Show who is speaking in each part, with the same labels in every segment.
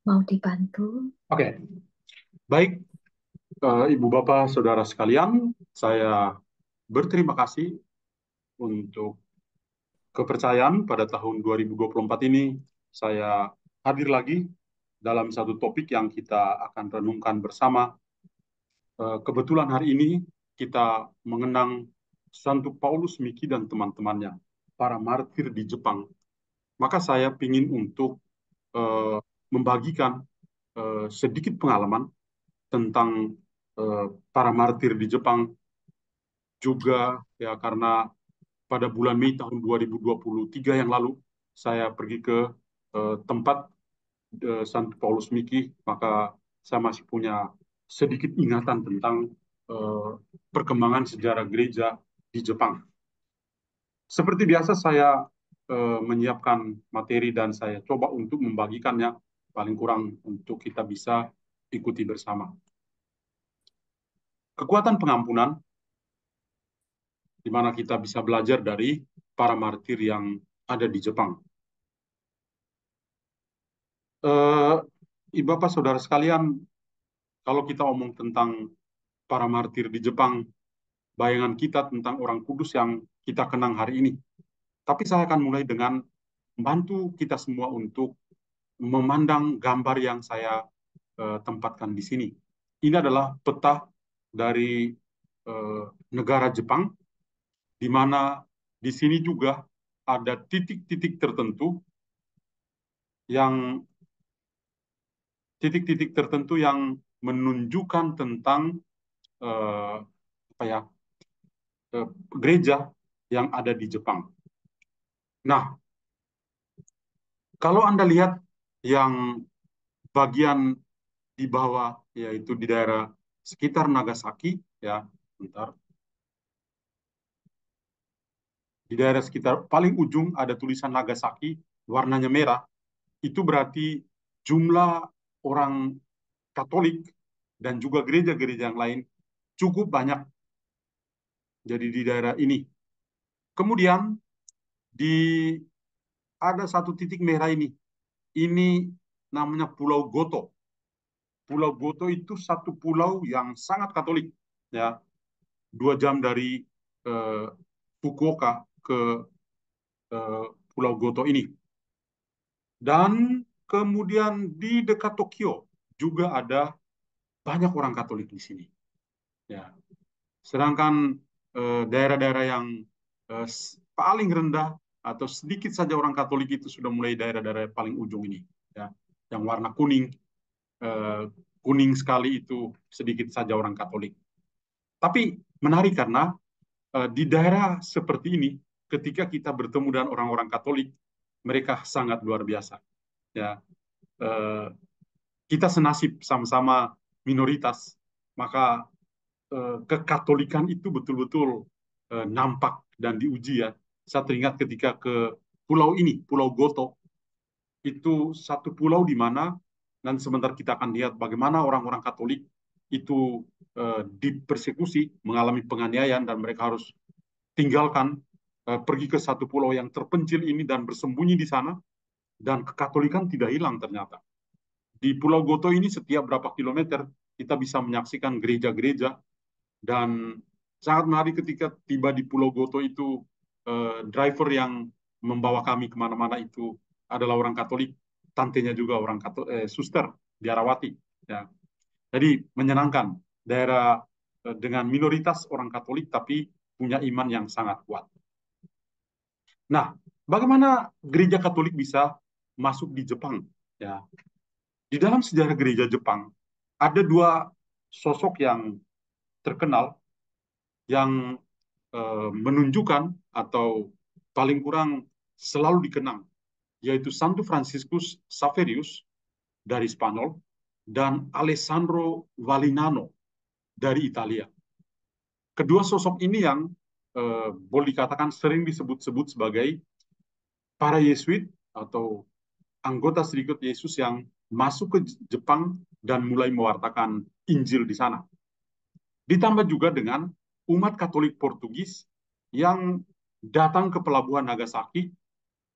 Speaker 1: Mau dibantu?
Speaker 2: Oke, baik, Ibu Bapak, Saudara sekalian, saya berterima kasih untuk kepercayaan pada tahun 2024 ini. Saya hadir lagi dalam satu topik yang kita akan renungkan bersama. Kebetulan hari ini kita mengenang Santo Paulus Miki dan teman-temannya, para martir di Jepang. Maka saya ingin untuk eh, membagikan sedikit pengalaman tentang para martir di Jepang juga ya karena pada bulan Mei tahun 2023 yang lalu saya pergi ke tempat Santo Paulus Miki, maka saya masih punya sedikit ingatan tentang eh, perkembangan sejarah gereja di Jepang. Seperti biasa saya menyiapkan materi dan saya coba untuk membagikannya paling kurang untuk kita bisa ikuti bersama. Kekuatan pengampunan di mana kita bisa belajar dari para martir yang ada di Jepang. Eh, Ibu Bapak Saudara sekalian, kalau kita omong tentang para martir di Jepang, bayangan kita tentang orang kudus yang kita kenang hari ini. Tapi saya akan mulai dengan membantu kita semua untuk memandang gambar yang saya tempatkan di sini. Ini adalah peta dari eh, negara Jepang, di mana di sini juga ada titik-titik tertentu yang menunjukkan tentang eh, apa ya gereja yang ada di Jepang. Nah, kalau Anda lihat yang bagian di bawah, yaitu di daerah sekitar Nagasaki, ya, bentar, di daerah sekitar paling ujung ada tulisan Nagasaki, warnanya merah, itu berarti jumlah orang Katolik dan juga gereja-gereja yang lain cukup banyak jadi di daerah ini. Kemudian di ada satu titik merah ini. Ini namanya Pulau Goto. Pulau Goto itu satu pulau yang sangat Katolik, ya, 2 jam dari eh, Fukuoka ke Pulau Goto ini. Dan kemudian di dekat Tokyo juga ada banyak orang Katolik di sini. Ya, sedangkan daerah-daerah yang paling rendah atau sedikit saja orang Katolik itu sudah mulai daerah-daerah paling ujung ini, ya, yang warna kuning, eh, kuning sekali itu sedikit saja orang Katolik. Tapi menarik karena di daerah seperti ini, ketika kita bertemu dengan orang-orang Katolik, mereka sangat luar biasa. Ya, eh, kita senasib sama-sama minoritas, maka kekatolikan itu betul-betul nampak dan diuji ya. Saya teringat ketika ke pulau ini, Pulau Goto, itu satu pulau di mana dan sebentar kita akan lihat bagaimana orang-orang Katolik itu dipersekusi, mengalami penganiayaan dan mereka harus tinggalkan pergi ke satu pulau yang terpencil ini dan bersembunyi di sana dan kekatolikan tidak hilang ternyata. Di Pulau Goto ini setiap berapa kilometer kita bisa menyaksikan gereja-gereja dan sangat menarik ketika tiba di Pulau Goto itu driver yang membawa kami kemana-mana itu adalah orang Katolik, tantenya juga orang suster biarawati. Ya. Jadi menyenangkan daerah dengan minoritas orang Katolik tapi punya iman yang sangat kuat. Nah, bagaimana gereja Katolik bisa masuk di Jepang? Ya, di dalam sejarah gereja Jepang ada dua sosok yang terkenal yang menunjukkan atau paling kurang selalu dikenang, yaitu Santo Franciscus Saverius dari Spanyol dan Alessandro Valignano dari Italia. Kedua sosok ini yang boleh dikatakan sering disebut-sebut sebagai para Yesuit atau anggota sedikit Yesus yang masuk ke Jepang dan mulai mewartakan Injil di sana. Ditambah juga dengan umat Katolik Portugis yang datang ke pelabuhan Nagasaki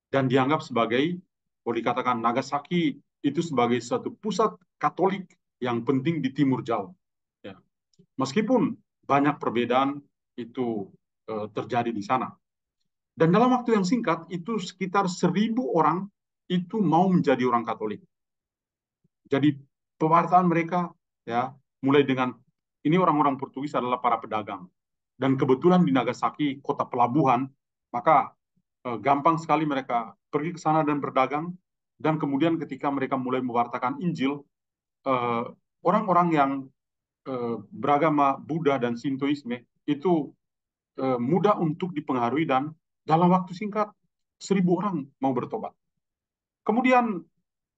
Speaker 2: dan dianggap sebagai, boleh dikatakan Nagasaki itu sebagai satu pusat Katolik yang penting di Timur Jauh. Ya. Meskipun banyak perbedaan itu terjadi di sana. Dan dalam waktu yang singkat, itu sekitar 1.000 orang itu mau menjadi orang Katolik. Jadi pewartaan mereka ya mulai dengan ini orang-orang Portugis adalah para pedagang dan kebetulan di Nagasaki kota pelabuhan maka gampang sekali mereka pergi ke sana dan berdagang dan kemudian ketika mereka mulai mewartakan Injil eh, orang-orang yang beragama Buddha dan Sintoisme itu mudah untuk dipengaruhi dan dalam waktu singkat 1.000 orang mau bertobat. Kemudian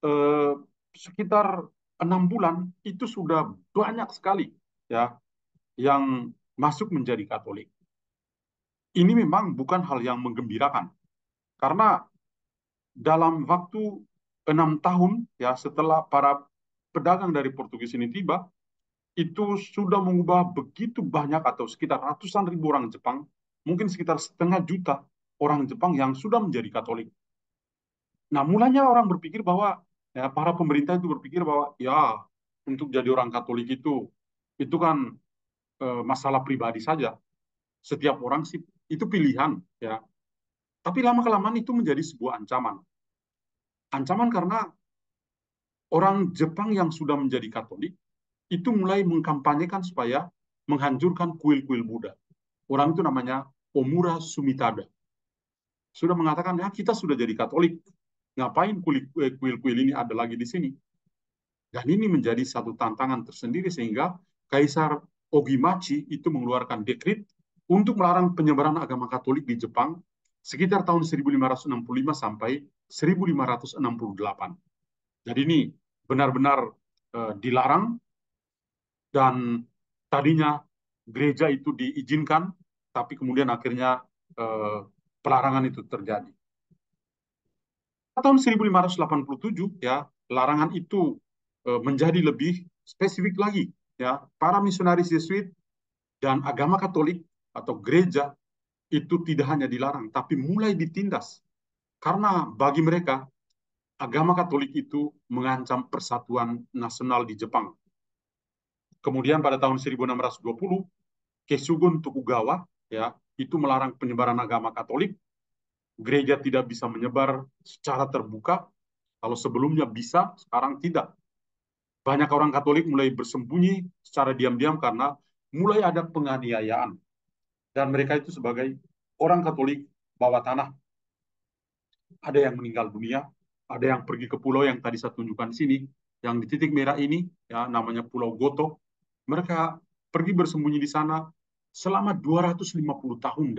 Speaker 2: eh, sekitar 6 bulan itu sudah banyak sekali ya yang masuk menjadi Katolik. Ini memang bukan hal yang menggembirakan karena dalam waktu 6 tahun ya setelah para pedagang dari Portugis ini tiba itu sudah mengubah begitu banyak atau sekitar ratusan ribu orang Jepang, mungkin sekitar 500.000 orang Jepang yang sudah menjadi Katolik. Nah, mulanya orang berpikir bahwa ya para pemerintah itu berpikir bahwa ya untuk jadi orang Katolik itu kan masalah pribadi saja. Setiap orang sih itu pilihan ya. Tapi lama kelamaan itu menjadi sebuah ancaman. Ancaman karena orang Jepang yang sudah menjadi Katolik itu mulai mengkampanyekan supaya menghancurkan kuil-kuil Buddha. Orang itu namanya Omura Sumitada. Sudah mengatakan, ya kita sudah jadi Katolik. Ngapain kuil-kuil ini ada lagi di sini? Dan ini menjadi satu tantangan tersendiri sehingga Kaisar Ogimachi itu mengeluarkan dekrit untuk melarang penyebaran agama Katolik di Jepang sekitar tahun 1565 sampai 1568. Jadi ini benar-benar dilarang dan tadinya gereja itu diizinkan, tapi kemudian akhirnya pelarangan itu terjadi. Tahun 1587 ya larangan itu menjadi lebih spesifik lagi ya para misionaris Yesuit dan agama Katolik atau gereja itu tidak hanya dilarang tapi mulai ditindas karena bagi mereka agama Katolik itu mengancam persatuan nasional di Jepang. Kemudian pada tahun 1620 Kesugun Tokugawa ya itu melarang penyebaran agama Katolik. Gereja tidak bisa menyebar secara terbuka. Kalau sebelumnya bisa, sekarang tidak. Banyak orang Katolik mulai bersembunyi secara diam-diam karena mulai ada penganiayaan. Dan mereka itu sebagai orang Katolik bawah tanah. Ada yang meninggal dunia, ada yang pergi ke pulau yang tadi saya tunjukkan di sini, yang di titik merah ini, ya namanya Pulau Goto. Mereka pergi bersembunyi di sana selama 250 tahun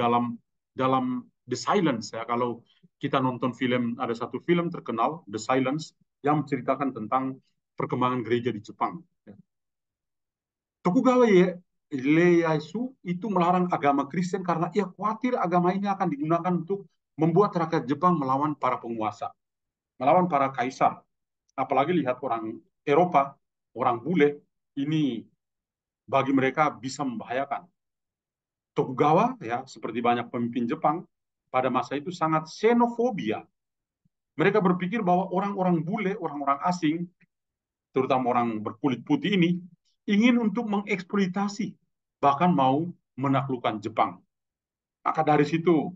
Speaker 2: dalam The Silence. Ya, kalau kita nonton film, ada satu film terkenal, The Silence, yang menceritakan tentang perkembangan gereja di Jepang. Tokugawa Ieyasu itu melarang agama Kristen karena ia khawatir agama ini akan digunakan untuk membuat rakyat Jepang melawan para penguasa, melawan para kaisar. Apalagi lihat orang Eropa, orang bule, ini bagi mereka bisa membahayakan. Tokugawa, ya seperti banyak pemimpin Jepang, pada masa itu sangat xenofobia. Mereka berpikir bahwa orang-orang bule, orang-orang asing, terutama orang berkulit putih ini, ingin untuk mengeksploitasi, bahkan mau menaklukkan Jepang. Maka dari situ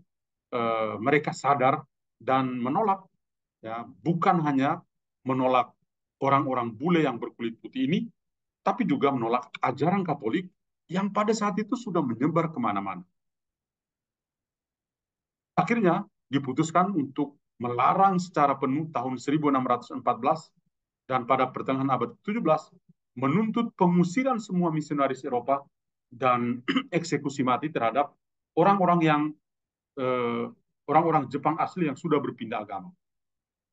Speaker 2: mereka sadar dan menolak, ya, bukan hanya menolak orang-orang bule yang berkulit putih ini, tapi juga menolak ajaran Katolik yang pada saat itu sudah menyebar kemana-mana. Akhirnya diputuskan untuk melarang secara penuh tahun 1614 dan pada pertengahan abad ke-17 menuntut pengusiran semua misionaris Eropa dan eksekusi mati terhadap orang-orang yang orang-orang Jepang asli yang sudah berpindah agama.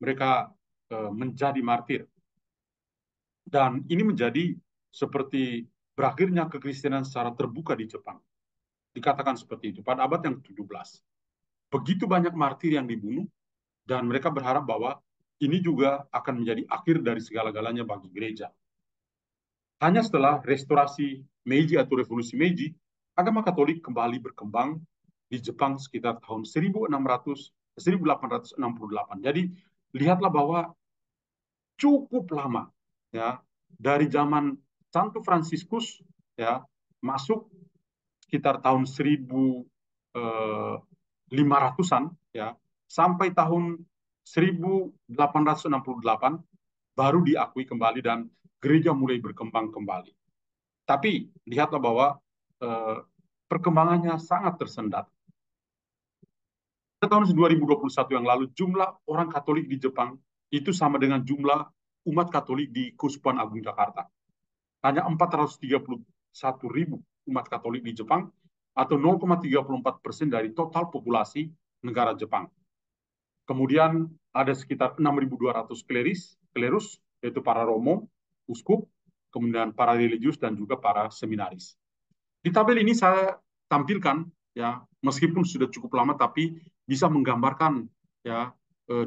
Speaker 2: Mereka menjadi martir. Dan ini menjadi seperti berakhirnya kekristenan secara terbuka di Jepang. Dikatakan seperti itu pada abad yang ke-17. Begitu banyak martir yang dibunuh dan mereka berharap bahwa ini juga akan menjadi akhir dari segala-galanya bagi gereja. Hanya setelah restorasi Meiji atau revolusi Meiji, agama Katolik kembali berkembang di Jepang sekitar tahun 1868. Jadi lihatlah bahwa cukup lama, ya, dari zaman Santo Fransiskus, ya, masuk sekitar tahun 1500-an, ya, sampai tahun 1868 baru diakui kembali dan gereja mulai berkembang kembali. Tapi lihatlah bahwa eh, perkembangannya sangat tersendat. Pada tahun 2021 yang lalu, jumlah orang Katolik di Jepang itu sama dengan jumlah umat Katolik di Keuskupan Agung Jakarta. Hanya 431.000 umat Katolik di Jepang atau 0,34% dari total populasi negara Jepang. Kemudian ada sekitar 6.200 klerus, yaitu para romo, uskup, kemudian para religius dan juga para seminaris. Di tabel ini saya tampilkan, ya, meskipun sudah cukup lama tapi bisa menggambarkan, ya,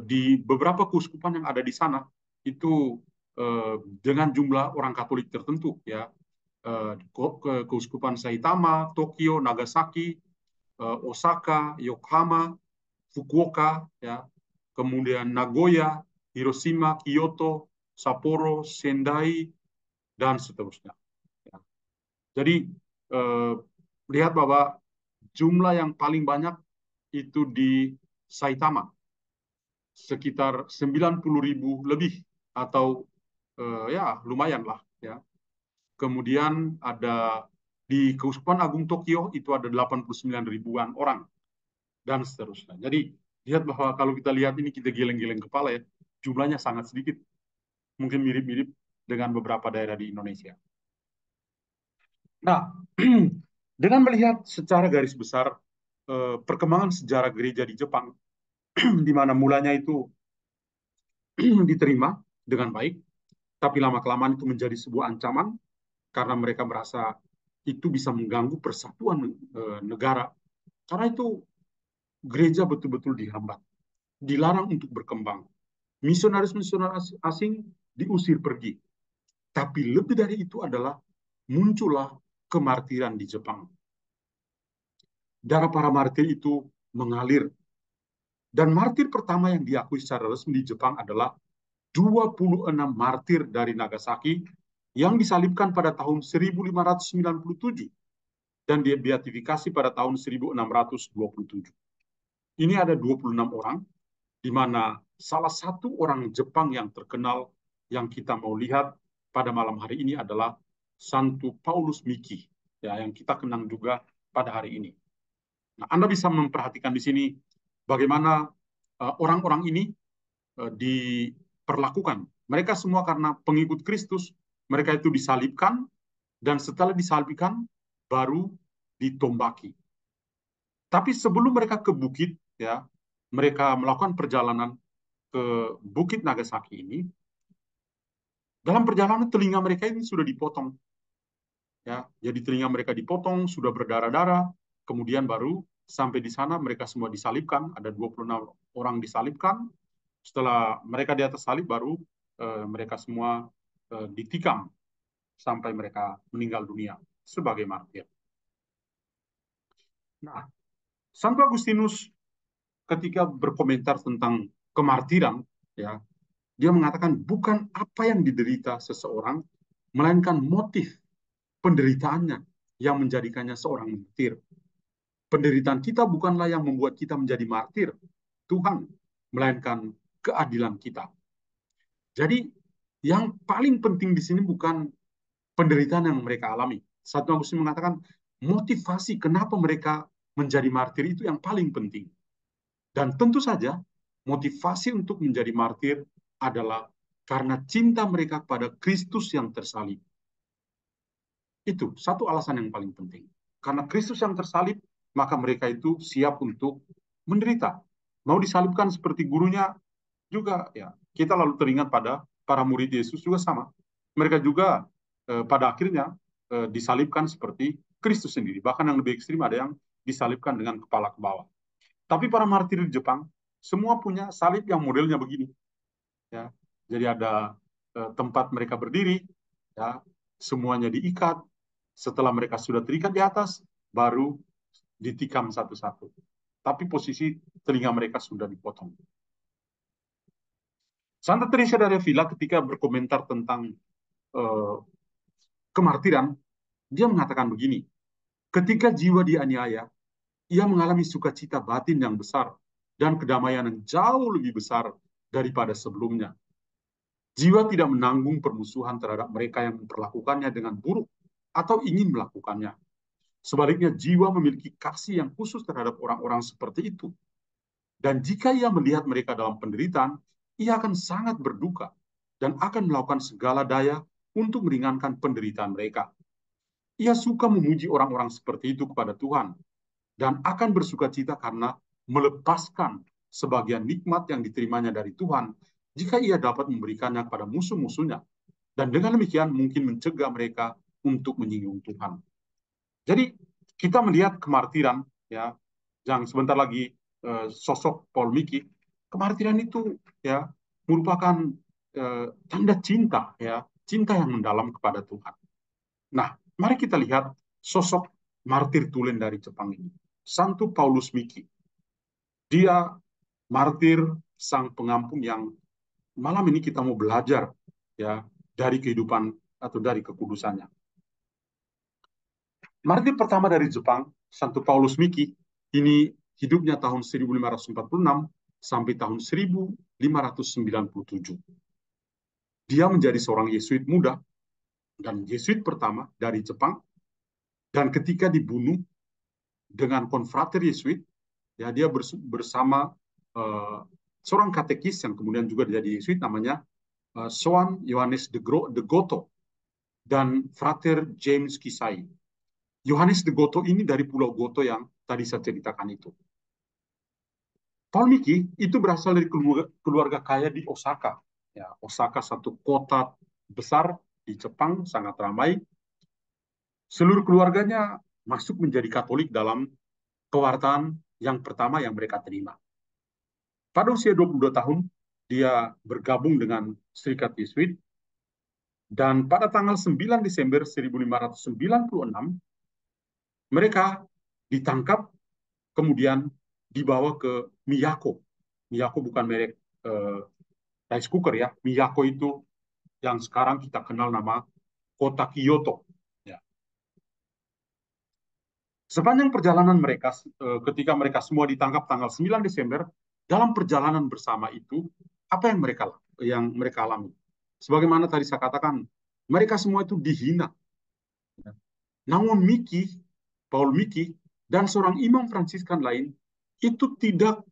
Speaker 2: di beberapa keuskupan yang ada di sana itu dengan jumlah orang Katolik tertentu, ya, keuskupan Saitama, Tokyo, Nagasaki, Osaka, Yokohama, Fukuoka, ya, kemudian Nagoya, Hiroshima, Kyoto, Sapporo, Sendai, dan seterusnya. Ya. Jadi lihat bahwa jumlah yang paling banyak itu di Saitama, sekitar 90.000 lebih atau ya lumayan lah, ya. Kemudian ada di Keuskupan Agung Tokyo itu ada 89 ribuan orang dan seterusnya. Jadi lihat bahwa kalau kita lihat ini kita geleng-geleng kepala, ya, jumlahnya sangat sedikit. Mungkin mirip-mirip dengan beberapa daerah di Indonesia. Nah, dengan melihat secara garis besar perkembangan sejarah gereja di Jepang, di mana mulanya itu diterima dengan baik, tapi lama-kelamaan itu menjadi sebuah ancaman karena mereka merasa itu bisa mengganggu persatuan negara. Karena itu gereja betul-betul dihambat, dilarang untuk berkembang. Misionaris-misionaris asing diusir pergi. Tapi lebih dari itu adalah muncullah kemartiran di Jepang. Darah para martir itu mengalir. Dan martir pertama yang diakui secara resmi di Jepang adalah 26 martir dari Nagasaki yang disalibkan pada tahun 1597 dan dibeatifikasi pada tahun 1627. Ini ada 26 orang, di mana salah satu orang Jepang yang terkenal yang kita mau lihat pada malam hari ini adalah Santo Paulus Miki, ya, yang kita kenang juga pada hari ini. Nah, Anda bisa memperhatikan di sini bagaimana orang-orang ini diperlakukan. Mereka semua karena pengikut Kristus, mereka itu disalibkan, dan setelah disalibkan baru ditombaki. Tapi sebelum mereka ke bukit, ya, mereka melakukan perjalanan ke Bukit Nagasaki ini. Dalam perjalanan telinga mereka ini sudah dipotong, ya. Jadi telinga mereka dipotong, sudah berdarah-darah, kemudian baru sampai di sana mereka semua disalibkan, ada 26 orang disalibkan. Setelah mereka di atas salib baru mereka semua ditikam sampai mereka meninggal dunia sebagai martir. Nah, Santo Agustinus ketika berkomentar tentang kemartiran, ya, dia mengatakan bukan apa yang diderita seseorang, melainkan motif penderitaannya yang menjadikannya seorang martir. Penderitaan kita bukanlah yang membuat kita menjadi martir, Tuhan, melainkan keadilan kita. Jadi yang paling penting di sini bukan penderitaan yang mereka alami. Santo Agustinus mengatakan motivasi kenapa mereka menjadi martir itu yang paling penting. Dan tentu saja motivasi untuk menjadi martir adalah karena cinta mereka pada Kristus yang tersalib. Itu satu alasan yang paling penting. Karena Kristus yang tersalib, maka mereka itu siap untuk menderita. Mau disalibkan seperti gurunya juga, ya. Kita lalu teringat pada para murid Yesus juga sama. Mereka juga pada akhirnya disalibkan seperti Kristus sendiri. Bahkan yang lebih ekstrim ada yang disalibkan dengan kepala ke bawah. Tapi para martir di Jepang semua punya salib yang modelnya begini, ya. Jadi ada tempat mereka berdiri, ya, semuanya diikat. Setelah mereka sudah terikat di atas, baru ditikam satu-satu. Tapi posisi telinga mereka sudah dipotong. Santa Teresa dari Avila ketika berkomentar tentang uh, kemartiran, dia mengatakan begini, ketika jiwa dianiaya, ia mengalami sukacita batin yang besar dan kedamaian yang jauh lebih besar daripada sebelumnya. Jiwa tidak menanggung permusuhan terhadap mereka yang memperlakukannya dengan buruk atau ingin melakukannya. Sebaliknya, jiwa memiliki kasih yang khusus terhadap orang-orang seperti itu. Dan jika ia melihat mereka dalam penderitaan, ia akan sangat berduka dan akan melakukan segala daya untuk meringankan penderitaan mereka. Ia suka memuji orang-orang seperti itu kepada Tuhan dan akan bersuka cita karena melepaskan sebagian nikmat yang diterimanya dari Tuhan jika ia dapat memberikannya kepada musuh-musuhnya. Dan dengan demikian mungkin mencegah mereka untuk menyinggung Tuhan. Jadi kita melihat kemartiran, ya, yang sebentar lagi sosok Paul Miki, kemartiran itu ya merupakan tanda cinta, ya, cinta yang mendalam kepada Tuhan. Nah, mari kita lihat sosok martir tulen dari Jepang ini, Santo Paulus Miki. Dia martir sang pengampun yang malam ini kita mau belajar ya dari kehidupan atau dari kekudusannya. Martir pertama dari Jepang, Santo Paulus Miki, ini hidupnya tahun 1546 sampai tahun 1597. Dia menjadi seorang Yesuit muda dan Yesuit pertama dari Jepang, dan ketika dibunuh dengan konfrater Yesuit, ya dia bersama uh, seorang katekis yang kemudian juga jadi Yesuit namanya Soan Yohanes de Goto dan Frater James Kisai. Yohanes de Goto ini dari Pulau Goto yang tadi saya ceritakan itu. Paul Miki itu berasal dari keluarga kaya di Osaka. Ya, Osaka satu kota besar di Jepang, sangat ramai. Seluruh keluarganya masuk menjadi Katolik dalam kewartaan yang pertama yang mereka terima. Pada usia 22 tahun, dia bergabung dengan Serikat Yesuit, dan pada tanggal 9 Desember 1596, mereka ditangkap, kemudian dibawa ke Miyako. Miyako bukan merek rice cooker ya. Miyako itu yang sekarang kita kenal nama kota Kyoto. Ya. Sepanjang perjalanan mereka, ketika mereka semua ditangkap tanggal 9 Desember, dalam perjalanan bersama itu, apa yang mereka alami? Sebagaimana tadi saya katakan, mereka semua itu dihina. Namun Miki, Paul Miki, dan seorang imam Fransiskan lain, itu tidak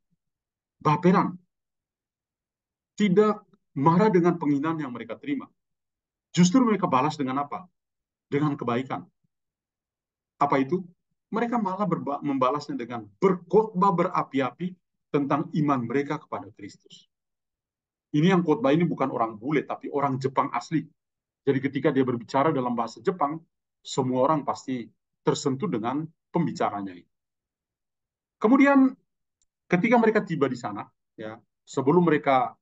Speaker 2: baperan, tidak marah dengan penghinaan yang mereka terima. Justru mereka balas dengan apa? Dengan kebaikan. Apa itu? Mereka malah membalasnya dengan berkhotbah berapi-api tentang iman mereka kepada Kristus. Ini yang khotbah ini bukan orang bule, tapi orang Jepang asli. Jadi ketika dia berbicara dalam bahasa Jepang, semua orang pasti tersentuh dengan pembicaranya ini. Kemudian ketika mereka tiba di sana, ya, sebelum mereka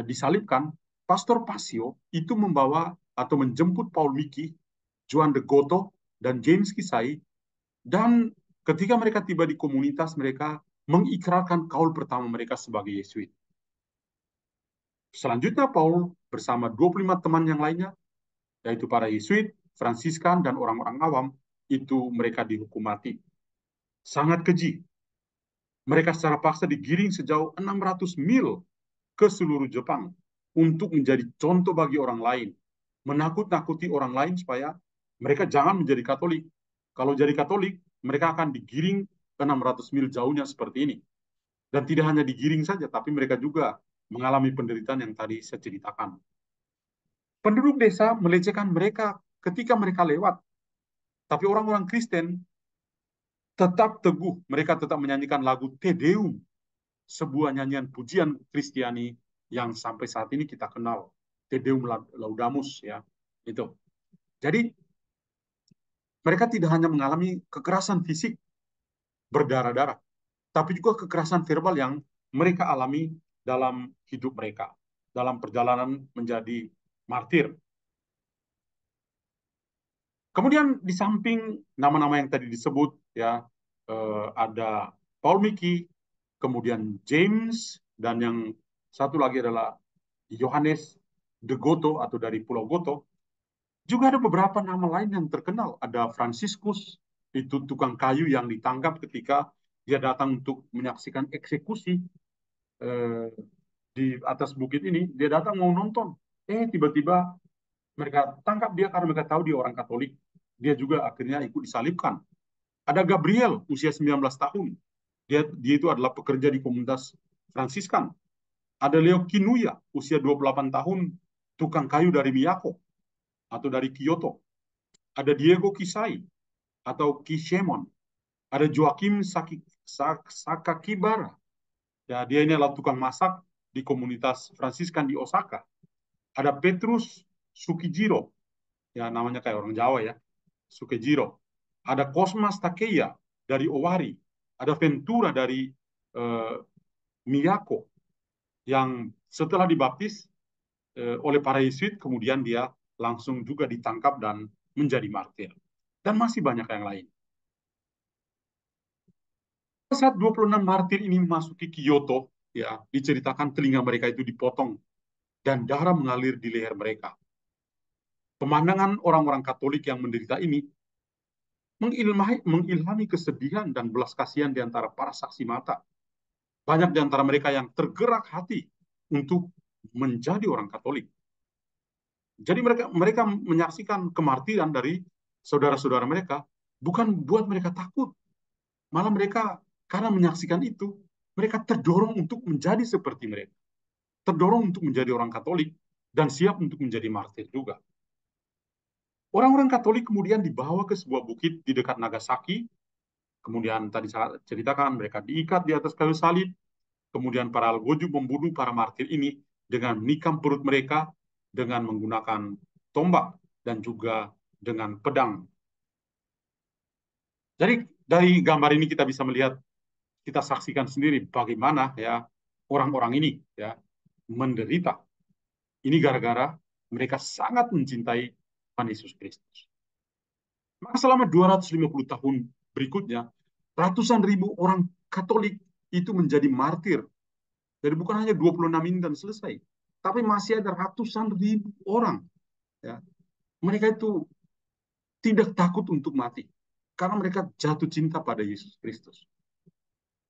Speaker 2: disalibkan, Pastor Pasio itu membawa atau menjemput Paul Miki, Juan de Goto, dan James Kisai. Dan ketika mereka tiba di komunitas, mereka mengikrarkan kaul pertama mereka sebagai Yesuit. Selanjutnya Paul bersama 25 teman yang lainnya, yaitu para Yesuit, Fransiskan, dan orang-orang awam, itu mereka dihukum mati. Sangat keji. Mereka secara paksa digiring sejauh 600 mil ke seluruh Jepang untuk menjadi contoh bagi orang lain, menakut-nakuti orang lain supaya mereka jangan menjadi Katolik. Kalau jadi Katolik, mereka akan digiring 600 mil jauhnya seperti ini. Dan tidak hanya digiring saja, tapi mereka juga mengalami penderitaan yang tadi saya ceritakan. Penduduk desa melecehkan mereka ketika mereka lewat. Tapi orang-orang Kristen tetap teguh. Mereka tetap menyanyikan lagu Te Deum, sebuah nyanyian pujian Kristiani yang sampai saat ini kita kenal. Te Deum Laudamus, ya. Itu. Jadi mereka tidak hanya mengalami kekerasan fisik berdarah-darah, tapi juga kekerasan verbal yang mereka alami dalam hidup mereka, dalam perjalanan menjadi martir. Kemudian di samping nama-nama yang tadi disebut, ya, ada Paul Miki, kemudian James, dan yang satu lagi adalah Yohanes de Goto atau dari Pulau Goto. Juga ada beberapa nama lain yang terkenal. Ada Franciscus, itu tukang kayu yang ditangkap ketika dia datang untuk menyaksikan eksekusi eh, di atas bukit ini. Dia datang mau nonton. Tiba-tiba mereka tangkap dia karena mereka tahu dia orang Katolik. Dia juga akhirnya ikut disalibkan. Ada Gabriel, usia 19 tahun. Dia itu adalah pekerja di komunitas Fransiskan. Ada Leo Kinuya, usia 28 tahun, tukang kayu dari Miyako atau dari Kyoto. Ada Diego Kisai atau Kishemon. Ada Joaquim Sakakibara. Ya, dia ini adalah tukang masak di komunitas Fransiskan di Osaka. Ada Petrus Sukijiro. Ya, namanya kayak orang Jawa ya. Sukijiro. Ada Cosmas Takeya dari Owari. Ada Ventura dari uh, Miyako yang setelah dibaptis oleh para Yesuit, kemudian dia langsung juga ditangkap dan menjadi martir. Dan masih banyak yang lain. Saat 26 martir ini memasuki Kyoto, ya, diceritakan telinga mereka itu dipotong dan darah mengalir di leher mereka. Pemandangan orang-orang Katolik yang menderita ini mengilhami kesedihan dan belas kasihan di antara para saksi mata. Banyak di antara mereka yang tergerak hati untuk menjadi orang Katolik. Jadi mereka menyaksikan kemartiran dari saudara-saudara mereka bukan buat mereka takut, malah mereka karena menyaksikan itu mereka terdorong untuk menjadi seperti mereka, terdorong untuk menjadi orang Katolik dan siap untuk menjadi martir juga. Orang-orang Katolik kemudian dibawa ke sebuah bukit di dekat Nagasaki. Kemudian tadi saya ceritakan mereka diikat di atas kayu salib. Kemudian para algojo membunuh para martir ini dengan menikam perut mereka dengan menggunakan tombak dan juga dengan pedang. Jadi dari gambar ini kita bisa melihat, kita saksikan sendiri bagaimana ya orang-orang ini ya menderita. Ini gara-gara mereka sangat mencintai Tuhan Yesus Kristus. Maka selama 250 tahun berikutnya, ratusan ribu orang Katolik itu menjadi martir. Jadi bukan hanya 26 ini dan selesai, tapi masih ada ratusan ribu orang. Ya. Mereka itu tidak takut untuk mati, karena mereka jatuh cinta pada Yesus Kristus.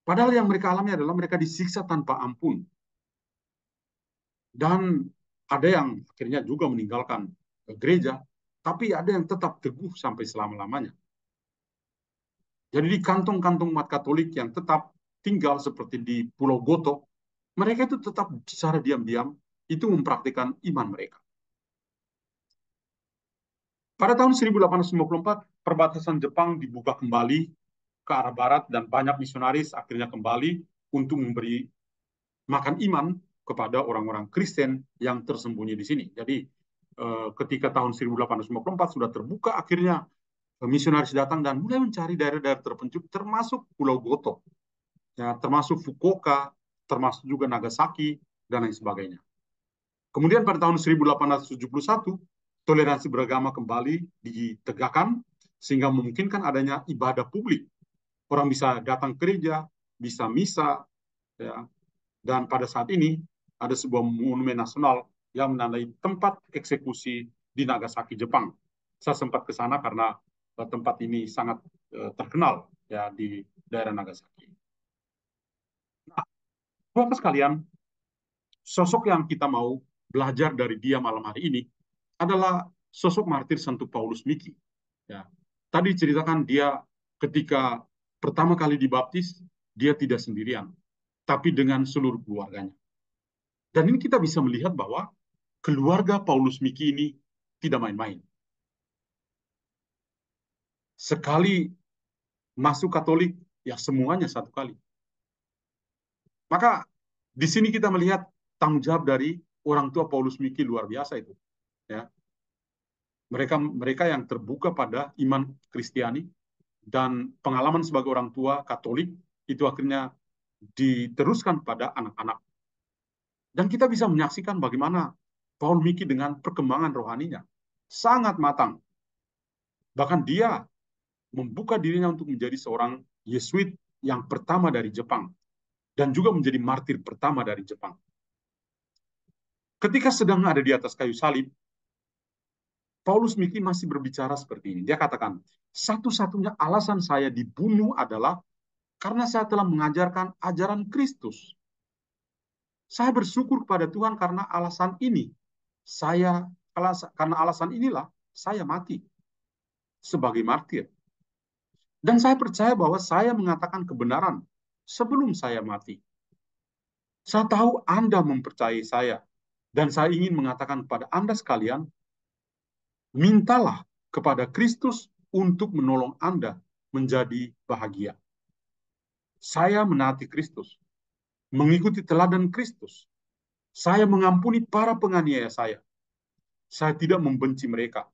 Speaker 2: Padahal yang mereka alami adalah mereka disiksa tanpa ampun. Dan ada yang akhirnya juga meninggalkan gereja, tapi ada yang tetap teguh sampai selama-lamanya. Jadi di kantong-kantong umat Katolik yang tetap tinggal seperti di Pulau Goto, mereka itu tetap secara diam-diam itu mempraktikkan iman mereka. Pada tahun 1854, perbatasan Jepang dibuka kembali ke arah barat dan banyak misionaris akhirnya kembali untuk memberi makan iman kepada orang-orang Kristen yang tersembunyi di sini. Jadi ketika tahun 1854 sudah terbuka, akhirnya misionaris datang dan mulai mencari daerah-daerah terpencil, termasuk Pulau Goto, ya, termasuk Fukuoka, termasuk juga Nagasaki, dan lain sebagainya. Kemudian pada tahun 1871, toleransi beragama kembali ditegakkan, sehingga memungkinkan adanya ibadah publik. Orang bisa datang ke gereja, bisa misa, ya. Dan pada saat ini ada sebuah monumen nasional yang menandai tempat eksekusi di Nagasaki, Jepang. Saya sempat ke sana karena tempat ini sangat terkenal ya di daerah Nagasaki. Nah, Bapak sekalian, sosok yang kita mau belajar dari dia malam hari ini adalah sosok martir Santo Paulus Miki. Ya. Tadi ceritakan dia ketika pertama kali dibaptis, dia tidak sendirian, tapi dengan seluruh keluarganya. Dan ini kita bisa melihat bahwa keluarga Paulus Miki ini tidak main-main. Sekali masuk Katolik, ya semuanya satu kali. Maka di sini kita melihat tanggung jawab dari orang tua Paulus Miki luar biasa itu. Ya. Mereka yang terbuka pada iman Kristiani dan pengalaman sebagai orang tua Katolik itu akhirnya diteruskan pada anak-anak. Dan kita bisa menyaksikan bagaimana Paul Miki dengan perkembangan rohaninya sangat matang. Bahkan dia membuka dirinya untuk menjadi seorang Yesuit yang pertama dari Jepang dan juga menjadi martir pertama dari Jepang. Ketika sedang ada di atas kayu salib, Paulus Miki masih berbicara seperti ini. Dia katakan, satu-satunya alasan saya dibunuh adalah karena saya telah mengajarkan ajaran Kristus. Saya bersyukur kepada Tuhan karena alasan ini. Karena alasan inilah saya mati sebagai martir. Dan saya percaya bahwa saya mengatakan kebenaran sebelum saya mati. Saya tahu Anda mempercayai saya. Dan saya ingin mengatakan kepada Anda sekalian, mintalah kepada Kristus untuk menolong Anda menjadi bahagia. Saya menaati Kristus, mengikuti teladan Kristus. Saya mengampuni para penganiaya saya. Saya tidak membenci mereka.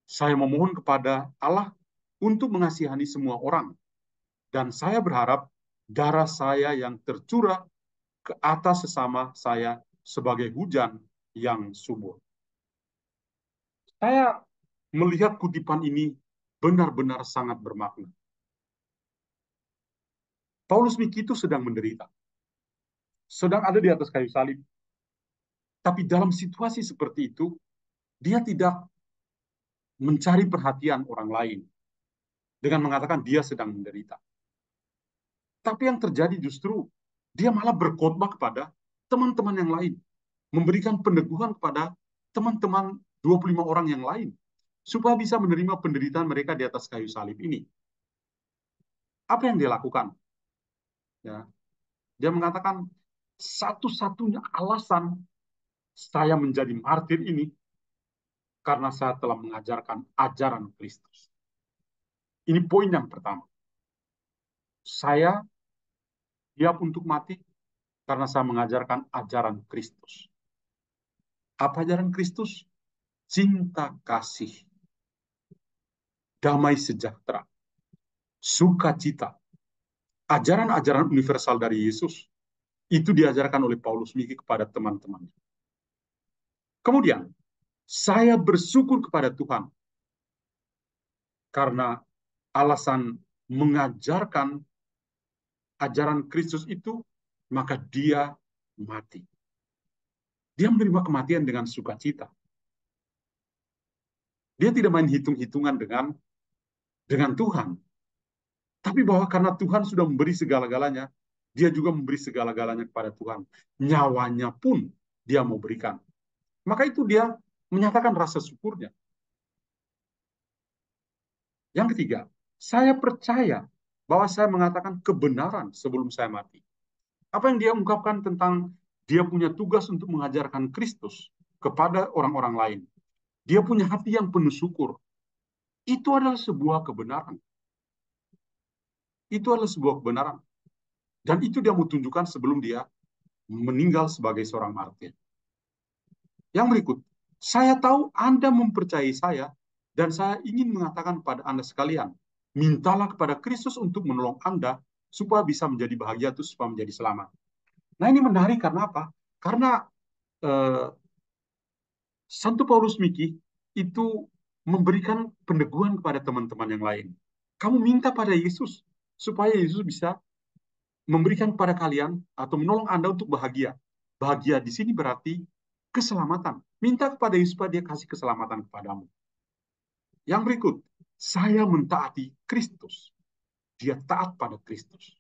Speaker 2: Saya memohon kepada Allah untuk mengasihani semua orang. Dan saya berharap darah saya yang tercurah ke atas sesama saya sebagai hujan yang subur. Saya melihat kutipan ini benar-benar sangat bermakna. Paulus Miki itu sedang menderita. Sedang ada di atas kayu salib. Tapi dalam situasi seperti itu, dia tidak mencari perhatian orang lain dengan mengatakan dia sedang menderita. Tapi yang terjadi justru dia malah berkhotbah kepada teman-teman yang lain, memberikan peneguhan kepada teman-teman 25 orang yang lain supaya bisa menerima penderitaan mereka di atas kayu salib ini. Apa yang dia lakukan? Ya, dia mengatakan satu-satunya alasan saya menjadi martir ini karena saya telah mengajarkan ajaran Kristus. Ini poin yang pertama. Saya siap untuk mati karena saya mengajarkan ajaran Kristus. Apa ajaran Kristus? Cinta kasih, damai sejahtera, sukacita. Ajaran-ajaran universal dari Yesus itu diajarkan oleh Paulus Miki kepada teman-temannya. Kemudian, saya bersyukur kepada Tuhan karena alasan mengajarkan ajaran Kristus itu, maka dia mati. Dia menerima kematian dengan sukacita. Dia tidak main hitung-hitungan dengan Tuhan. Tapi bahwa karena Tuhan sudah memberi segala-galanya, dia juga memberi segala-galanya kepada Tuhan. Nyawanya pun dia mau berikan. Maka itu dia menyatakan rasa syukurnya. Yang ketiga, saya percaya bahwa saya mengatakan kebenaran sebelum saya mati. Apa yang dia ungkapkan tentang dia punya tugas untuk mengajarkan Kristus kepada orang-orang lain. Dia punya hati yang penuh syukur. Itu adalah sebuah kebenaran. Itu adalah sebuah kebenaran. Dan itu dia mau tunjukkan sebelum dia meninggal sebagai seorang martir. Yang berikut, saya tahu Anda mempercayai saya dan saya ingin mengatakan kepada Anda sekalian, mintalah kepada Kristus untuk menolong Anda supaya bisa menjadi bahagia, itu supaya menjadi selamat. Nah, ini menarik karena apa? Karena eh, Santo Paulus Miki itu memberikan peneguhan kepada teman-teman yang lain. Kamu minta pada Yesus supaya Yesus bisa memberikan kepada kalian atau menolong Anda untuk bahagia. Bahagia di sini berarti keselamatan. Minta kepada Yesus supaya dia kasih keselamatan kepadamu. Yang berikut, saya mentaati Kristus. Dia taat pada Kristus.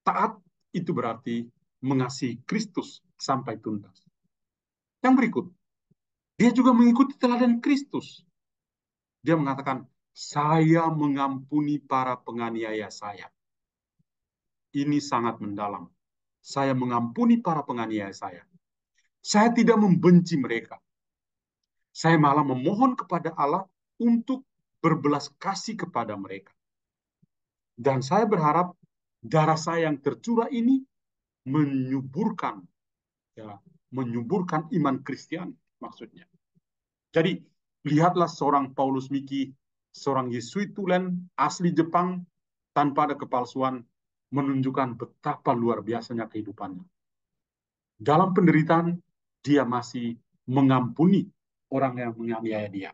Speaker 2: Taat itu berarti mengasihi Kristus sampai tuntas. Yang berikut, dia juga mengikuti teladan Kristus. Dia mengatakan, saya mengampuni para penganiaya saya. Ini sangat mendalam. Saya mengampuni para penganiaya saya. Saya tidak membenci mereka. Saya malah memohon kepada Allah untuk berbelas kasih kepada mereka. Dan saya berharap darah saya yang tercurah ini menyuburkan, ya, menyuburkan iman Kristiani maksudnya. Jadi lihatlah seorang Paulus Miki, seorang Yesuit tulen asli Jepang tanpa ada kepalsuan, menunjukkan betapa luar biasanya kehidupannya. Dalam penderitaan, dia masih mengampuni orang yang menganiaya dia.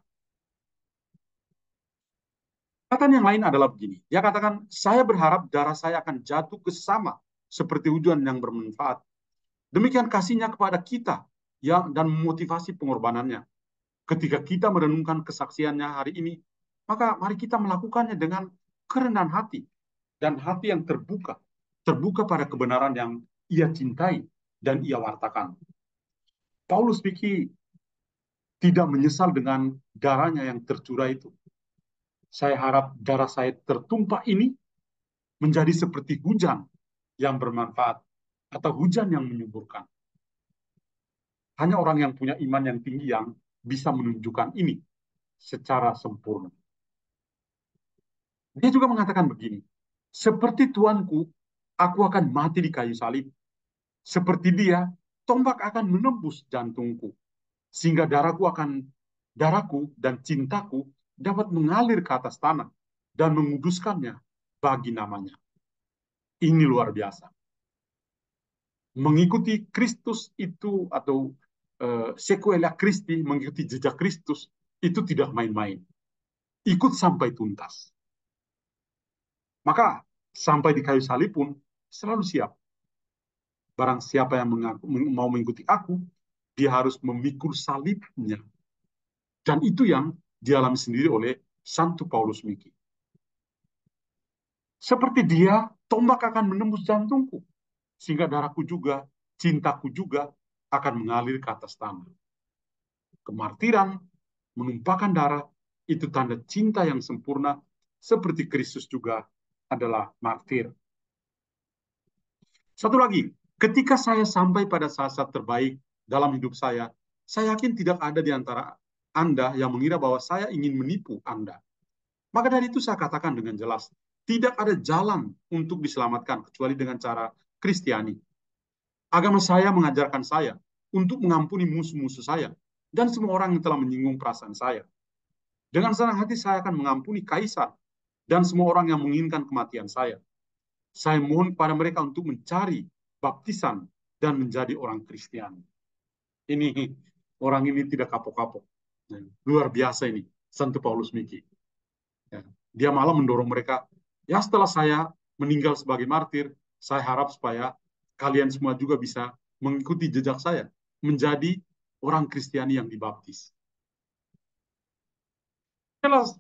Speaker 2: Kata yang lain adalah begini. Dia katakan, saya berharap darah saya akan jatuh ke sesama seperti hujan yang bermanfaat. Demikian kasihnya kepada kita yang dan memotivasi pengorbanannya. Ketika kita merenungkan kesaksiannya hari ini, maka mari kita melakukannya dengan kerendahan hati dan hati yang terbuka, terbuka pada kebenaran yang ia cintai dan ia wartakan. Paulus Miki tidak menyesal dengan darahnya yang tercurah itu. Saya harap darah saya tertumpah ini menjadi seperti hujan yang bermanfaat atau hujan yang menyuburkan. Hanya orang yang punya iman yang tinggi yang bisa menunjukkan ini secara sempurna. Dia juga mengatakan begini, seperti Tuanku, aku akan mati di kayu salib. Seperti dia, tombak akan menembus jantungku, sehingga darahku dan cintaku dapat mengalir ke atas tanah dan menguduskannya bagi namanya. Ini luar biasa. Mengikuti Kristus itu atau sequela Christi, mengikuti jejak Kristus itu tidak main-main. Ikut sampai tuntas. Maka sampai di kayu salib pun selalu siap. Barang siapa yang mau mengikuti aku, dia harus memikul salibnya. Dan itu yang dialami sendiri oleh Santo Paulus Miki. Seperti dia, tombak akan menembus jantungku. Sehingga darahku juga, cintaku juga akan mengalir ke atas tanah. Kemartiran, menumpahkan darah, itu tanda cinta yang sempurna, seperti Kristus juga adalah martir. Satu lagi, ketika saya sampai pada saat-saat terbaik dalam hidup saya yakin tidak ada di antara Anda yang mengira bahwa saya ingin menipu Anda. Maka dari itu saya katakan dengan jelas, tidak ada jalan untuk diselamatkan kecuali dengan cara Kristiani. Agama saya mengajarkan saya untuk mengampuni musuh-musuh saya dan semua orang yang telah menyinggung perasaan saya. Dengan senang hati saya akan mengampuni kaisar dan semua orang yang menginginkan kematian saya. Saya mohon kepada mereka untuk mencari baptisan dan menjadi orang Kristiani. Ini orang ini tidak kapok-kapok. Luar biasa ini, Santo Paulus Miki. Dia malah mendorong mereka, ya setelah saya meninggal sebagai martir, saya harap supaya kalian semua juga bisa mengikuti jejak saya, menjadi orang Kristiani yang dibaptis.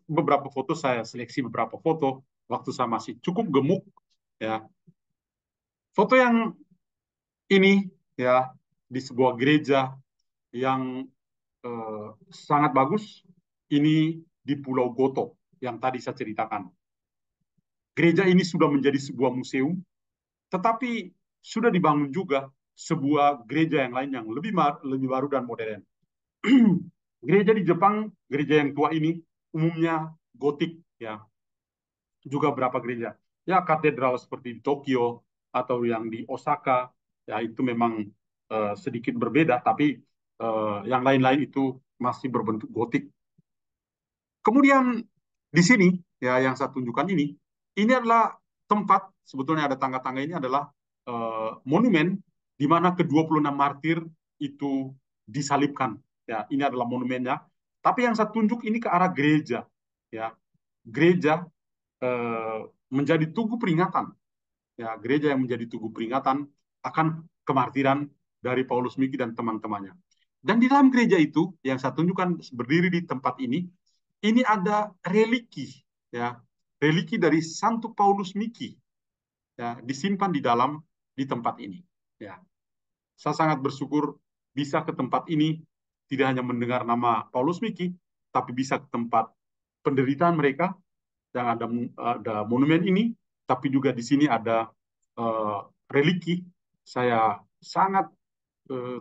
Speaker 2: Beberapa foto, saya seleksi beberapa foto waktu saya masih cukup gemuk, ya. Foto yang ini ya di sebuah gereja yang sangat bagus, ini di Pulau Goto yang tadi saya ceritakan. Gereja ini sudah menjadi sebuah museum, tetapi sudah dibangun juga sebuah gereja yang lain yang lebih baru dan modern. Gereja di Jepang, gereja yang tua ini umumnya gotik, ya. Juga berapa gereja, ya katedral seperti di Tokyo atau yang di Osaka, ya itu memang sedikit berbeda, tapi yang lain-lain itu masih berbentuk gotik. Kemudian di sini, ya yang saya tunjukkan ini adalah tempat, sebetulnya ada tangga-tangga ini adalah monumen di mana ke-26 martir itu disalibkan. Ya, ini adalah monumennya. Tapi yang saya tunjuk ini ke arah gereja. Ya, gereja menjadi tugu peringatan. Ya, gereja yang menjadi tugu peringatan akan kemartiran dari Paulus Miki dan teman-temannya. Dan di dalam gereja itu, yang saya tunjukkan berdiri di tempat ini ada reliki, ya, reliki dari Santo Paulus Miki, ya, disimpan di tempat ini. Ya, saya sangat bersyukur bisa ke tempat ini, tidak hanya mendengar nama Paulus Miki, tapi bisa ke tempat penderitaan mereka yang ada monumen ini, tapi juga di sini ada uh, reliki. Saya sangat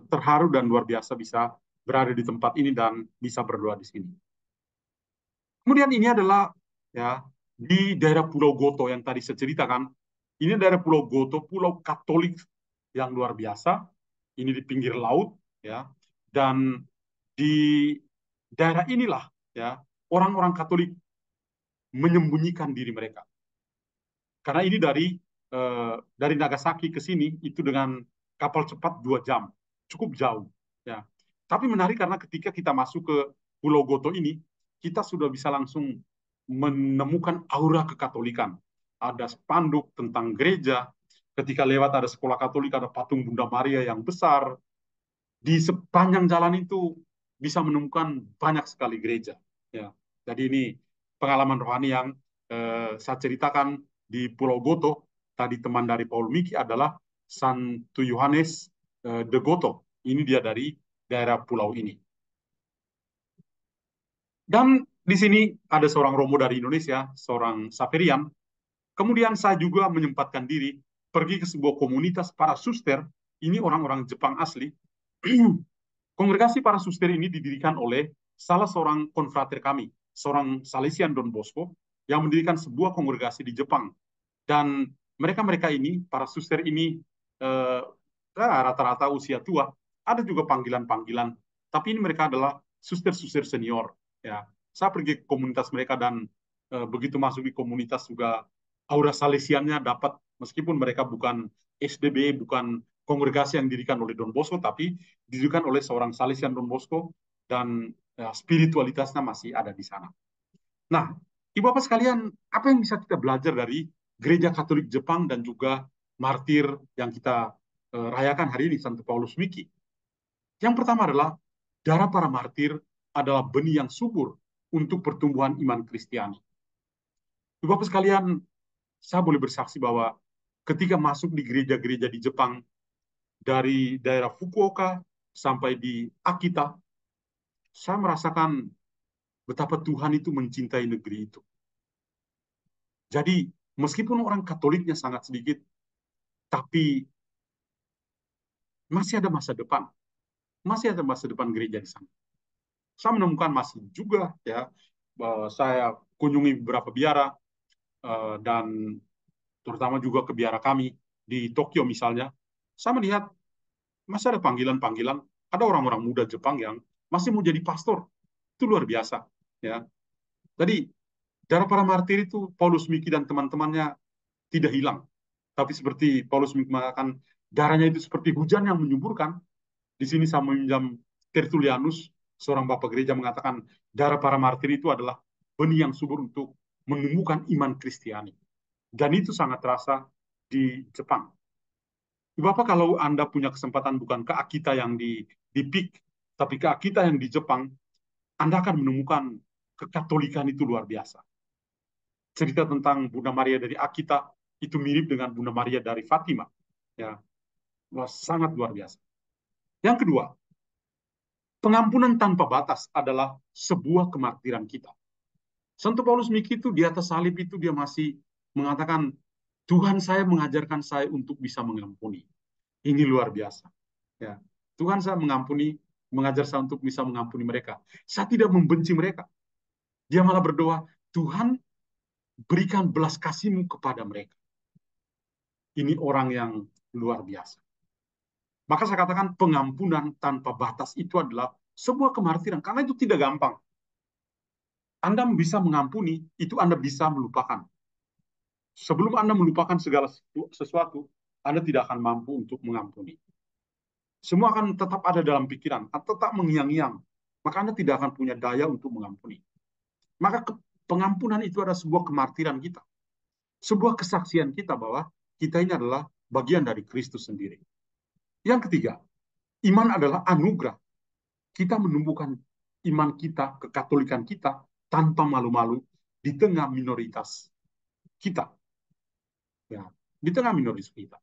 Speaker 2: terharu dan luar biasa bisa berada di tempat ini dan bisa berdoa di sini. Kemudian ini adalah ya di daerah Pulau Goto yang tadi saya ceritakan. Ini daerah Pulau Goto, pulau Katolik yang luar biasa. Ini di pinggir laut, ya. Dan di daerah inilah ya orang-orang Katolik menyembunyikan diri mereka. Karena ini dari Nagasaki ke sini itu dengan kapal cepat 2 jam, cukup jauh. Ya. Tapi menarik karena ketika kita masuk ke Pulau Goto ini, kita sudah bisa langsung menemukan aura kekatolikan. Ada spanduk tentang gereja. Ketika lewat ada sekolah Katolik, ada patung Bunda Maria yang besar. Di sepanjang jalan itu bisa menemukan banyak sekali gereja. Ya, jadi ini pengalaman rohani yang saya ceritakan di Pulau Goto. Tadi teman dari Paul Miki adalah Santo Yohanes de Goto. Ini dia dari daerah pulau ini. Dan di sini ada seorang Romo dari Indonesia, seorang Saverian. Kemudian saya juga menyempatkan diri pergi ke sebuah komunitas para suster. Ini orang-orang Jepang asli. Kongregasi para suster ini didirikan oleh salah seorang konfrater kami, seorang Salesian Don Bosco, yang mendirikan sebuah kongregasi di Jepang. Dan mereka-mereka ini, para suster ini, eh, rata-rata usia tua, ada juga panggilan-panggilan, tapi ini mereka adalah suster-suster senior. Ya, saya pergi ke komunitas mereka dan begitu masuk di komunitas juga aura salesiannya dapat, meskipun mereka bukan SDB, bukan kongregasi yang didirikan oleh Don Bosco, tapi didirikan oleh seorang Salesian Don Bosco dan spiritualitasnya masih ada di sana. Nah, Ibu Bapak sekalian, apa yang bisa kita belajar dari Gereja Katolik Jepang dan juga martir yang kita rayakan hari ini, Santo Paulus Miki? Yang pertama adalah darah para martir adalah benih yang subur untuk pertumbuhan iman Kristiani. Ibu Bapak sekalian, saya boleh bersaksi bahwa ketika masuk di gereja-gereja di Jepang, dari daerah Fukuoka sampai di Akita, saya merasakan betapa Tuhan itu mencintai negeri itu. Jadi, meskipun orang Katoliknya sangat sedikit, tapi masih ada masa depan. Masih ada masa depan gereja di sana. Saya menemukan masih juga, ya, saya kunjungi beberapa biara, dan terutama juga ke biara kami di Tokyo misalnya. Saya melihat masih ada panggilan-panggilan, ada orang-orang muda Jepang yang masih mau jadi pastor. Itu luar biasa. Ya. Jadi, darah para martir itu, Paulus Miki dan teman-temannya tidak hilang. Tapi seperti Paulus Miki mengatakan, darahnya itu seperti hujan yang menyuburkan. Di sini saya meminjam Tertullianus, seorang bapak gereja mengatakan, darah para martir itu adalah benih yang subur untuk menumbuhkan iman Kristiani. Dan itu sangat terasa di Jepang. Bapak kalau Anda punya kesempatan bukan ke Akita yang di PIK, tapi ke Akita yang di Jepang, Anda akan menemukan kekatolikan itu luar biasa. Cerita tentang Bunda Maria dari Akita itu mirip dengan Bunda Maria dari Fatima. Ya, wah, sangat luar biasa. Yang kedua, pengampunan tanpa batas adalah sebuah kemartiran kita. Santo Paulus Miki itu di atas salib itu dia masih mengatakan, Tuhan saya mengajarkan saya untuk bisa mengampuni. Ini luar biasa. Ya. Tuhan saya mengampuni, mengajar saya untuk bisa mengampuni mereka. Saya tidak membenci mereka. Dia malah berdoa, Tuhan berikan belas kasih-Mu kepada mereka. Ini orang yang luar biasa. Maka saya katakan pengampunan tanpa batas itu adalah sebuah kemartiran. Karena itu tidak gampang. Anda bisa mengampuni, itu Anda bisa melupakan. Sebelum Anda melupakan segala sesuatu, Anda tidak akan mampu untuk mengampuni. Semua akan tetap ada dalam pikiran, tetap mengiang-iang. Maka Anda tidak akan punya daya untuk mengampuni. Maka pengampunan itu adalah sebuah kemartiran kita. Sebuah kesaksian kita bahwa kita ini adalah bagian dari Kristus sendiri. Yang ketiga, iman adalah anugerah. Kita menumbuhkan iman kita, kekatolikan kita, tanpa malu-malu di tengah minoritas kita. Ya, di tengah minoritas kita.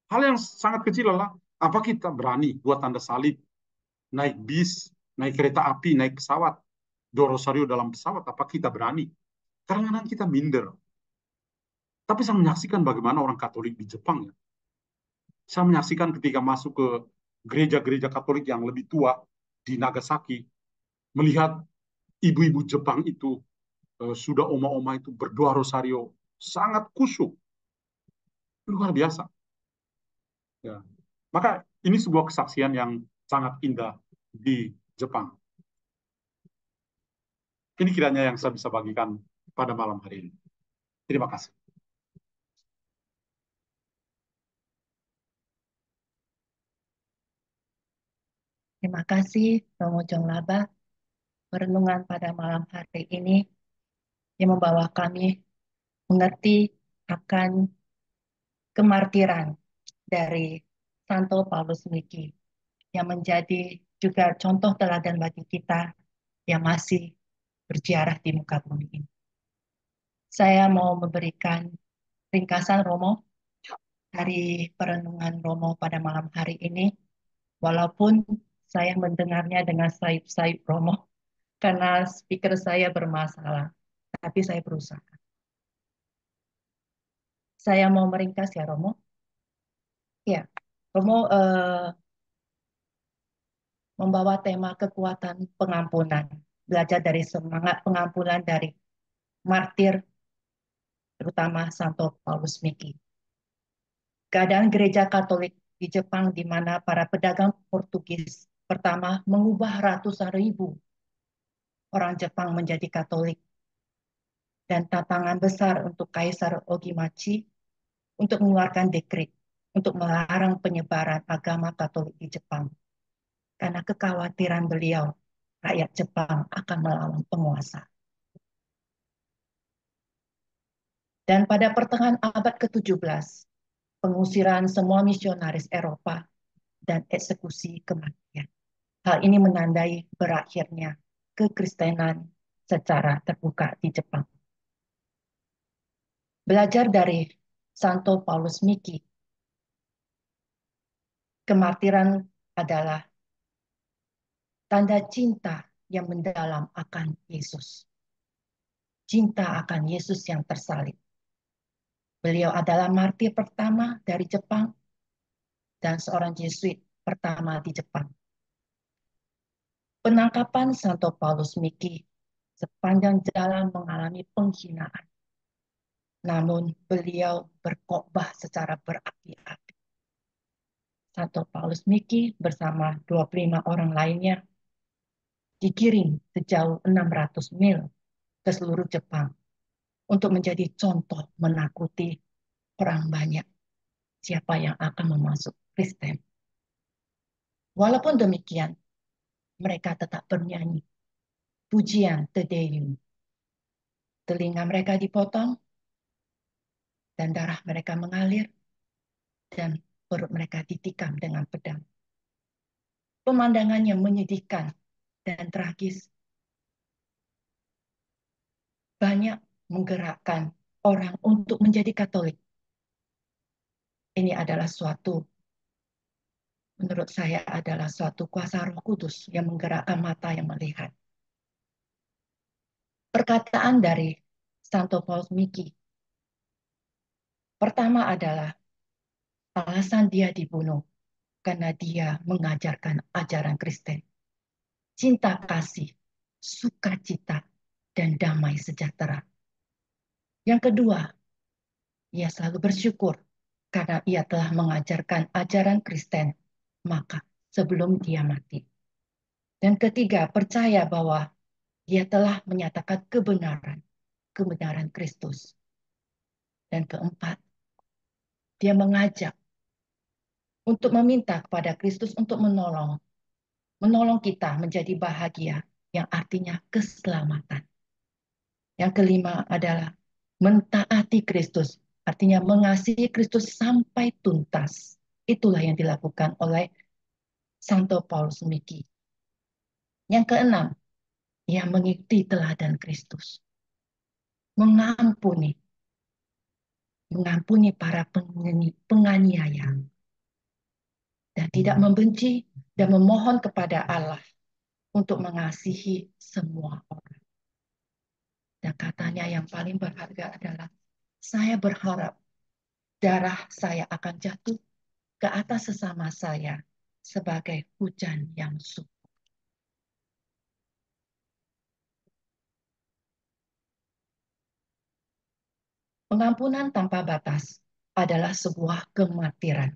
Speaker 2: Hal yang sangat kecil adalah, apa kita berani buat tanda salib, naik bis, naik kereta api, naik pesawat, do rosario dalam pesawat, apa kita berani? Karena kita minder. Tapi saya menyaksikan bagaimana orang Katolik di Jepang. Ya. Saya menyaksikan ketika masuk ke gereja-gereja Katolik yang lebih tua di Nagasaki, melihat ibu-ibu Jepang itu, sudah oma-oma itu berdoa rosario, sangat khusyuk, luar biasa. Ya. Maka ini sebuah kesaksian yang sangat indah di Jepang. Ini kiranya yang saya bisa bagikan pada malam hari ini. Terima kasih.
Speaker 1: Terima kasih, Romo Jonglaba. Perenungan pada malam hari ini yang membawa kami mengerti akan kemartiran dari Santo Paulus Miki yang menjadi juga contoh teladan bagi kita yang masih berziarah di muka bumi ini. Saya mau memberikan ringkasan Romo dari perenungan Romo pada malam hari ini, walaupun saya mendengarnya dengan sayup-sayup Romo karena speaker saya bermasalah, tapi saya berusaha. Saya mau meringkas ya Romo. Ya, Romo membawa tema kekuatan pengampunan, belajar dari semangat pengampunan dari martir, terutama Santo Paulus Miki. Keadaan gereja Katolik di Jepang di mana para pedagang Portugis pertama mengubah ratusan ribu orang Jepang menjadi Katolik dan tantangan besar untuk Kaisar Ogimachi untuk mengeluarkan dekret untuk melarang penyebaran agama Katolik di Jepang karena kekhawatiran beliau rakyat Jepang akan melawan penguasa. Dan pada pertengahan abad ke-17, pengusiran semua misionaris Eropa dan eksekusi kematian. Hal ini menandai berakhirnya kekristenan secara terbuka di Jepang. Belajar dari Santo Paulus Miki, kemartiran adalah tanda cinta yang mendalam akan Yesus. Cinta akan Yesus yang tersalib. Beliau adalah martir pertama dari Jepang dan seorang Jesuit pertama di Jepang. Penangkapan Santo Paulus Miki sepanjang jalan mengalami penghinaan. Namun beliau berkhotbah secara berapi-api. Santo Paulus Miki bersama 25 orang lainnya dikirim sejauh 600 mil ke seluruh Jepang untuk menjadi contoh menakuti orang banyak siapa yang akan memasuk Kristen. Walaupun demikian, mereka tetap bernyanyi pujian Te Deum. Telinga mereka dipotong dan darah mereka mengalir dan perut mereka ditikam dengan pedang. Pemandangan yang menyedihkan dan tragis banyak menggerakkan orang untuk menjadi Katolik. Ini adalah menurut saya adalah suatu kuasa Roh Kudus yang menggerakkan mata yang melihat. Perkataan dari Santo Paulus Miki. Pertama adalah alasan dia dibunuh karena dia mengajarkan ajaran Kristen. Cinta kasih, sukacita, dan damai sejahtera. Yang kedua, ia selalu bersyukur karena ia telah mengajarkan ajaran Kristen, maka sebelum dia mati. Dan ketiga, percaya bahwa dia telah menyatakan kebenaran Kristus. Dan keempat, dia mengajak untuk meminta kepada Kristus untuk menolong kita menjadi bahagia, yang artinya keselamatan. Yang kelima adalah mentaati Kristus, artinya mengasihi Kristus sampai tuntas. Itulah yang dilakukan oleh Santo Paulus Miki. Yang keenam, ia mengikuti teladan Kristus. Mengampuni para penganiaya dan tidak membenci dan memohon kepada Allah untuk mengasihi semua orang. Dan katanya yang paling berharga adalah saya berharap darah saya akan jatuh ke atas sesama saya sebagai hujan yang subur. Pengampunan tanpa batas adalah sebuah kemartiran.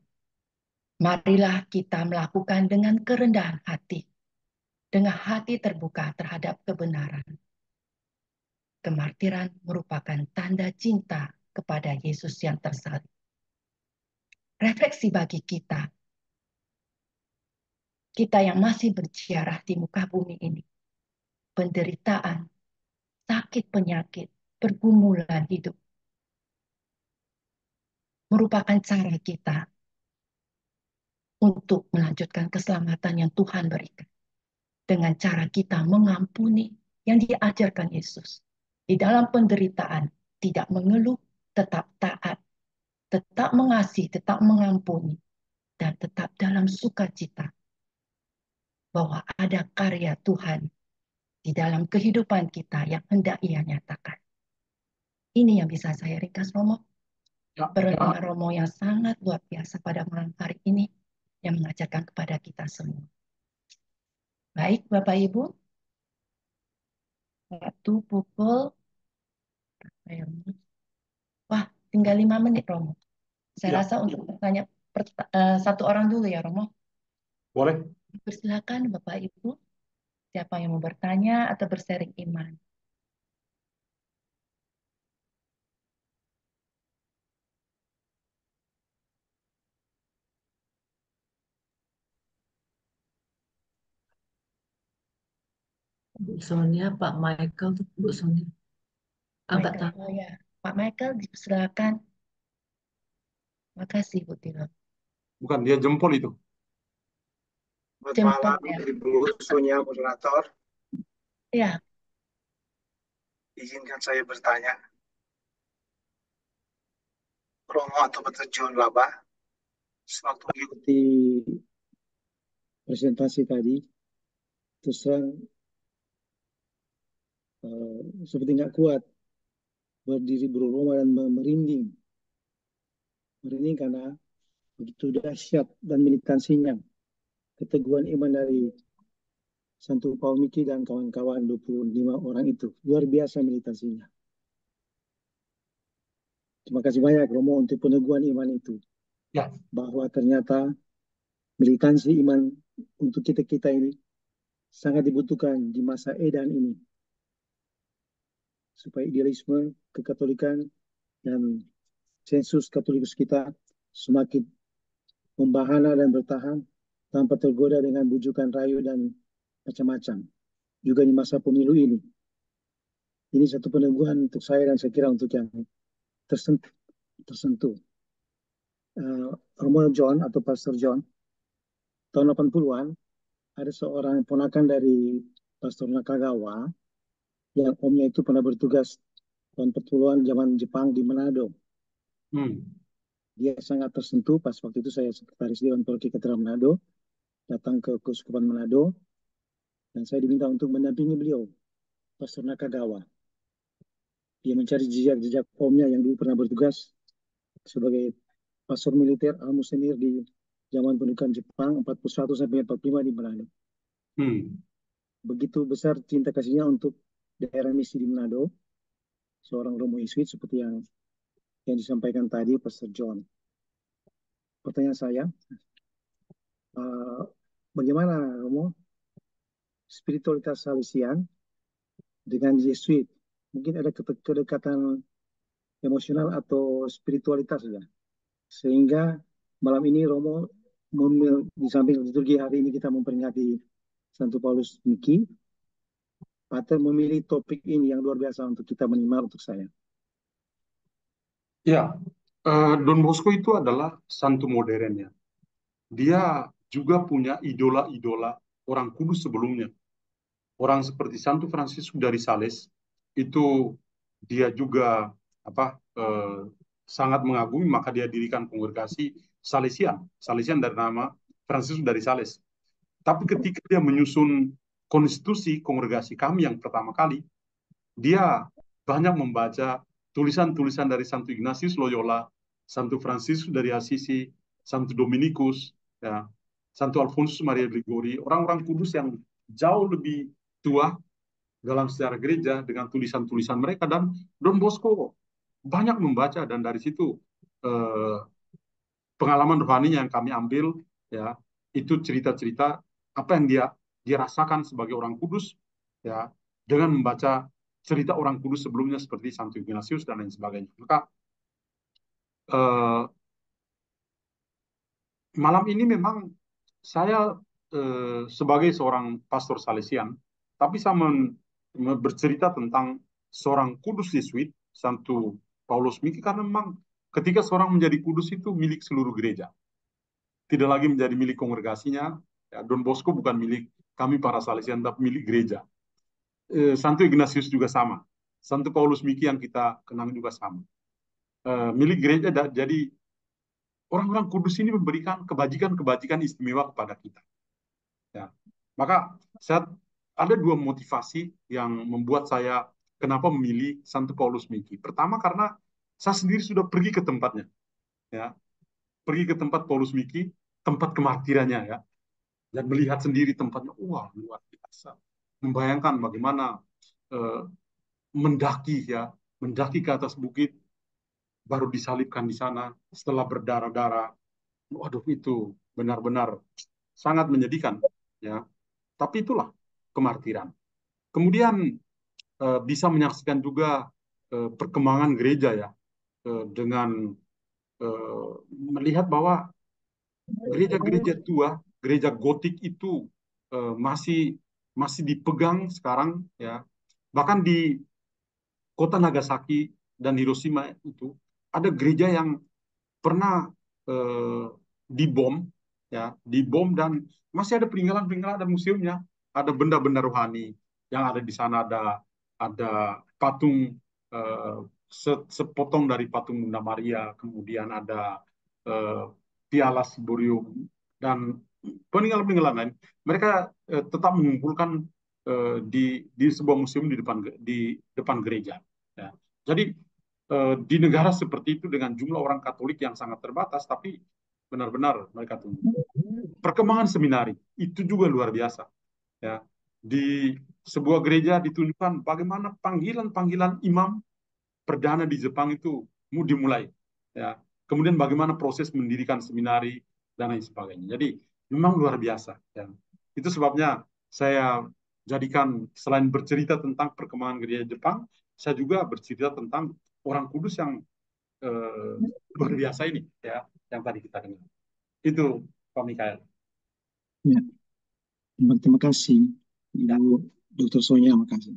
Speaker 1: Marilah kita melakukan dengan kerendahan hati, dengan hati terbuka terhadap kebenaran. Kemartiran merupakan tanda cinta kepada Yesus yang tersalib. Refleksi bagi kita yang masih berziarah di muka bumi ini. Penderitaan, sakit penyakit, pergumulan hidup merupakan cara kita untuk melanjutkan keselamatan yang Tuhan berikan. Dengan cara kita mengampuni yang diajarkan Yesus. Di dalam penderitaan, tidak mengeluh, tetap taat, tetap mengasihi, tetap mengampuni, dan tetap dalam sukacita bahwa ada karya Tuhan di dalam kehidupan kita yang hendak Ia nyatakan. Ini yang bisa saya ringkas, Romo.
Speaker 2: Ya,
Speaker 1: Perenungan Romo yang sangat luar biasa pada malam hari ini yang mengajarkan kepada kita semua. Baik, Bapak Ibu, waktu pukul, wah, tinggal 5 menit, Romo. Saya
Speaker 2: ya,
Speaker 1: rasa untuk bertanya satu orang dulu ya, Romo.
Speaker 2: boleh.
Speaker 1: Persilakan Bapak Ibu, siapa yang mau bertanya atau bersharing iman.
Speaker 3: Bu Sonia, Pak Michael, Bu Sonia. Agak
Speaker 1: Michael,
Speaker 3: tahu.
Speaker 1: oh ya, Pak Michael, silakan. Makasih, Bu Tino.
Speaker 2: Bukan, dia jempol itu.
Speaker 4: Selamat
Speaker 1: Jempol
Speaker 4: malam,
Speaker 1: ya.
Speaker 4: Ibu Sonia, moderator.
Speaker 1: Ya,
Speaker 4: Izinkan saya bertanya. Romo atau Peterjun Laba, sewaktu mengikuti presentasi tadi, terus terang seperti nggak kuat berdiri berloma dan merinding. Merinding karena begitu dahsyat dan militansinya keteguhan iman dari Santo Paul Miki dan kawan-kawan 25 orang itu. Luar biasa militansinya. Terima kasih banyak Romo untuk peneguhan iman itu.
Speaker 2: Ya,
Speaker 4: Bahwa ternyata militansi iman untuk kita-kita ini sangat dibutuhkan di masa edan ini. Supaya idealisme, kekatolikan, dan sensus katolikus kita semakin membahana dan bertahan tanpa tergoda dengan bujukan rayu dan macam-macam. Juga di masa pemilu ini. Ini satu peneguhan untuk saya dan saya kira untuk yang tersentuh. Romo John atau Pastor John, tahun 80-an, ada seorang ponakan dari Pastor Nakagawa yang omnya itu pernah bertugas tahun 40-an zaman Jepang di Manado. Dia sangat tersentuh pas waktu itu saya sekretaris Dewan Paroki Katedral Manado, datang ke Keuskupan Manado, dan saya diminta untuk mendampingi beliau, Pastor Nakagawa. Dia mencari jejak-jejak omnya yang dulu pernah bertugas sebagai pastor militer Al-Musenir di zaman pendudukan Jepang 41 sampai 45 di Manado. Begitu besar cinta kasihnya untuk daerah misi di Manado, seorang Romo Yesuit seperti yang disampaikan tadi Pastor John. Pertanyaan saya, bagaimana Romo spiritualitas Salesian dengan Yesuit? Mungkin ada kedekatan emosional atau spiritualitas ya. Sehingga malam ini Romo di samping liturgi hari ini kita memperingati Santo Paulus Miki, Pater memilih topik ini yang luar biasa untuk kita menyimak untuk saya.
Speaker 2: Ya, Don Bosco itu adalah santo modern ya. Dia juga punya idola-idola orang kudus sebelumnya. Orang seperti Santo Fransiskus dari Sales itu dia juga sangat mengagumi, maka dia dirikan kongregasi Salesian. Salesian dari nama Fransiskus dari Sales. Tapi ketika dia menyusun konstitusi kongregasi kami yang pertama kali, dia banyak membaca tulisan-tulisan dari Santo Ignatius Loyola, Santo Fransiskus dari Assisi, Santo Dominikus, ya, Santo Alfonsus Maria Gregori, orang-orang kudus yang jauh lebih tua dalam sejarah gereja dengan tulisan-tulisan mereka, dan Don Bosco banyak membaca, dan dari situ pengalaman rohaninya yang kami ambil ya, itu cerita-cerita apa yang dia rasakan sebagai orang kudus ya, dengan membaca cerita orang kudus sebelumnya seperti Santo Ignatius dan lain sebagainya. Maka malam ini memang saya sebagai seorang pastor Salesian, tapi saya bercerita tentang seorang kudus Yesuit, Santo Paulus Miki, karena memang ketika seorang menjadi kudus itu milik seluruh gereja. tidak lagi menjadi milik kongregasinya. Ya, Don Bosco bukan milik kami para Salesian, tapi milik gereja. Santo Ignatius juga sama. Santo Paulus Miki yang kita kenang juga sama. Milik gereja. Jadi orang-orang kudus ini memberikan kebajikan-kebajikan istimewa kepada kita. Ya. Maka ada dua motivasi yang membuat saya kenapa memilih Santo Paulus Miki. Pertama karena saya sendiri sudah pergi ke tempatnya. Ya. Pergi ke tempat Paulus Miki, tempat kemartirannya, ya, dan melihat sendiri tempatnya. Wah, luar biasa. Membayangkan bagaimana eh, mendaki, ya, mendaki ke atas bukit, baru disalibkan di sana setelah berdarah-darah. Waduh, itu benar-benar sangat menyedihkan, ya. Tapi itulah kemartiran. Kemudian bisa menyaksikan juga perkembangan gereja, ya, dengan melihat bahwa gereja-gereja tua, gereja gotik itu masih masih dipegang sekarang, ya. Bahkan di kota Nagasaki dan Hiroshima itu ada gereja yang pernah eh, dibom, ya, dibom, dan masih ada peninggalan-peninggalan, ada museumnya, ada benda-benda rohani yang ada di sana, ada patung eh, sepotong dari patung Bunda Maria, kemudian ada eh, piala Siborium dan peninggalan-peninggalan lain. Mereka tetap mengumpulkan di sebuah museum di depan gereja. Ya. Jadi di negara seperti itu dengan jumlah orang Katolik yang sangat terbatas, tapi benar-benar mereka tumbuh. Perkembangan seminari itu juga luar biasa. Ya. Di sebuah gereja ditunjukkan bagaimana panggilan-panggilan imam perdana di Jepang itu mau dimulai. Ya. Kemudian bagaimana proses mendirikan seminari dan lain sebagainya. Jadi memang luar biasa. Ya. Itu sebabnya saya jadikan selain bercerita tentang perkembangan gereja Jepang, saya juga bercerita tentang orang kudus yang eh, luar biasa ini, ya, yang tadi kita dengar. Itu Pak Mikael.
Speaker 4: Ya, terima kasih
Speaker 2: Ya,
Speaker 4: Ibu Dr. Sonia, makasih.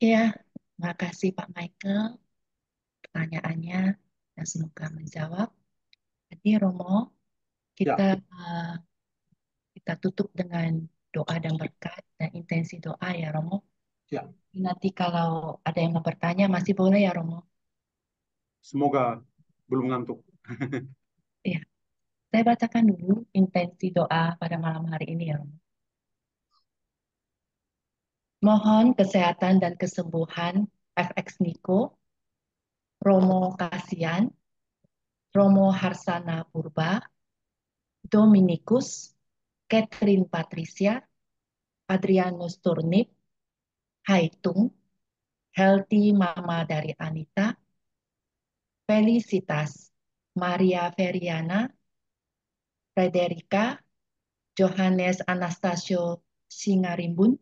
Speaker 1: Ya, makasih Pak Michael pertanyaannya dan semoga menjawab. Jadi Romo, kita
Speaker 2: ya,
Speaker 1: eh, kita tutup dengan doa dan berkat dan intensi doa ya Romo.
Speaker 2: ya.
Speaker 1: Nanti kalau ada yang mau bertanya masih boleh ya Romo.
Speaker 2: Semoga belum ngantuk.
Speaker 1: Ya, saya bacakan dulu intensi doa pada malam hari ini ya Romo. Mohon kesehatan dan kesembuhan FX Niko, Romo Kasian, Romo Harsana Purba, Dominikus, Catherine Patricia, Adrianus Turnip, Haitung, Healthy Mama dari Anita, Felicitas, Maria Feriana, Frederica, Johannes Anastasio Singarimbun,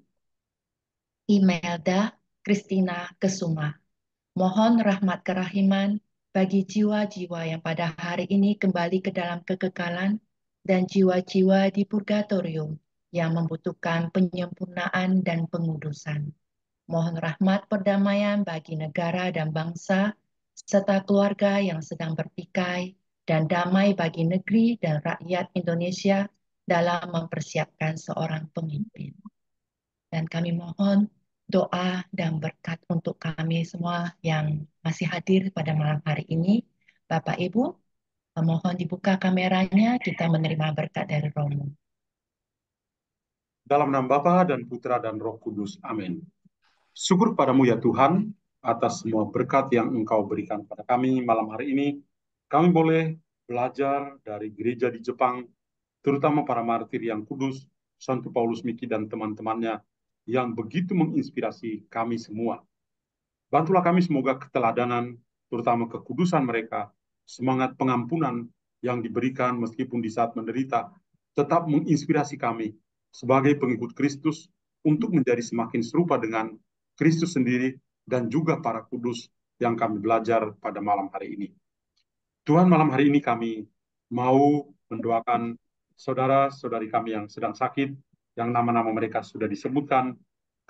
Speaker 1: Imelda, Christina Kesuma. Mohon rahmat kerahiman bagi jiwa-jiwa yang pada hari ini kembali ke dalam kekekalan dan jiwa-jiwa di purgatorium yang membutuhkan penyempurnaan dan pengudusan. Mohon rahmat perdamaian bagi negara dan bangsa, serta keluarga yang sedang bertikai, dan damai bagi negeri dan rakyat Indonesia dalam mempersiapkan seorang pemimpin. Dan kami mohon doa dan berkat untuk kami semua yang masih hadir pada malam hari ini. Bapak Ibu, mohon dibuka kameranya, kita menerima berkat dari Romo.
Speaker 2: Dalam nama Bapa dan Putra dan Roh Kudus. Amin. Syukur padamu ya Tuhan atas semua berkat yang Engkau berikan pada kami malam hari ini. Kami boleh belajar dari gereja di Jepang, terutama para martir yang kudus, Santo Paulus Miki dan teman-temannya yang begitu menginspirasi kami semua. Bantulah kami semoga keteladanan, terutama kekudusan mereka, semangat pengampunan yang diberikan meskipun di saat menderita, tetap menginspirasi kami sebagai pengikut Kristus untuk menjadi semakin serupa dengan Kristus sendiri dan juga para kudus yang kami belajar pada malam hari ini. Tuhan, malam hari ini kami mau mendoakan saudara-saudari kami yang sedang sakit, yang nama-nama mereka sudah disebutkan.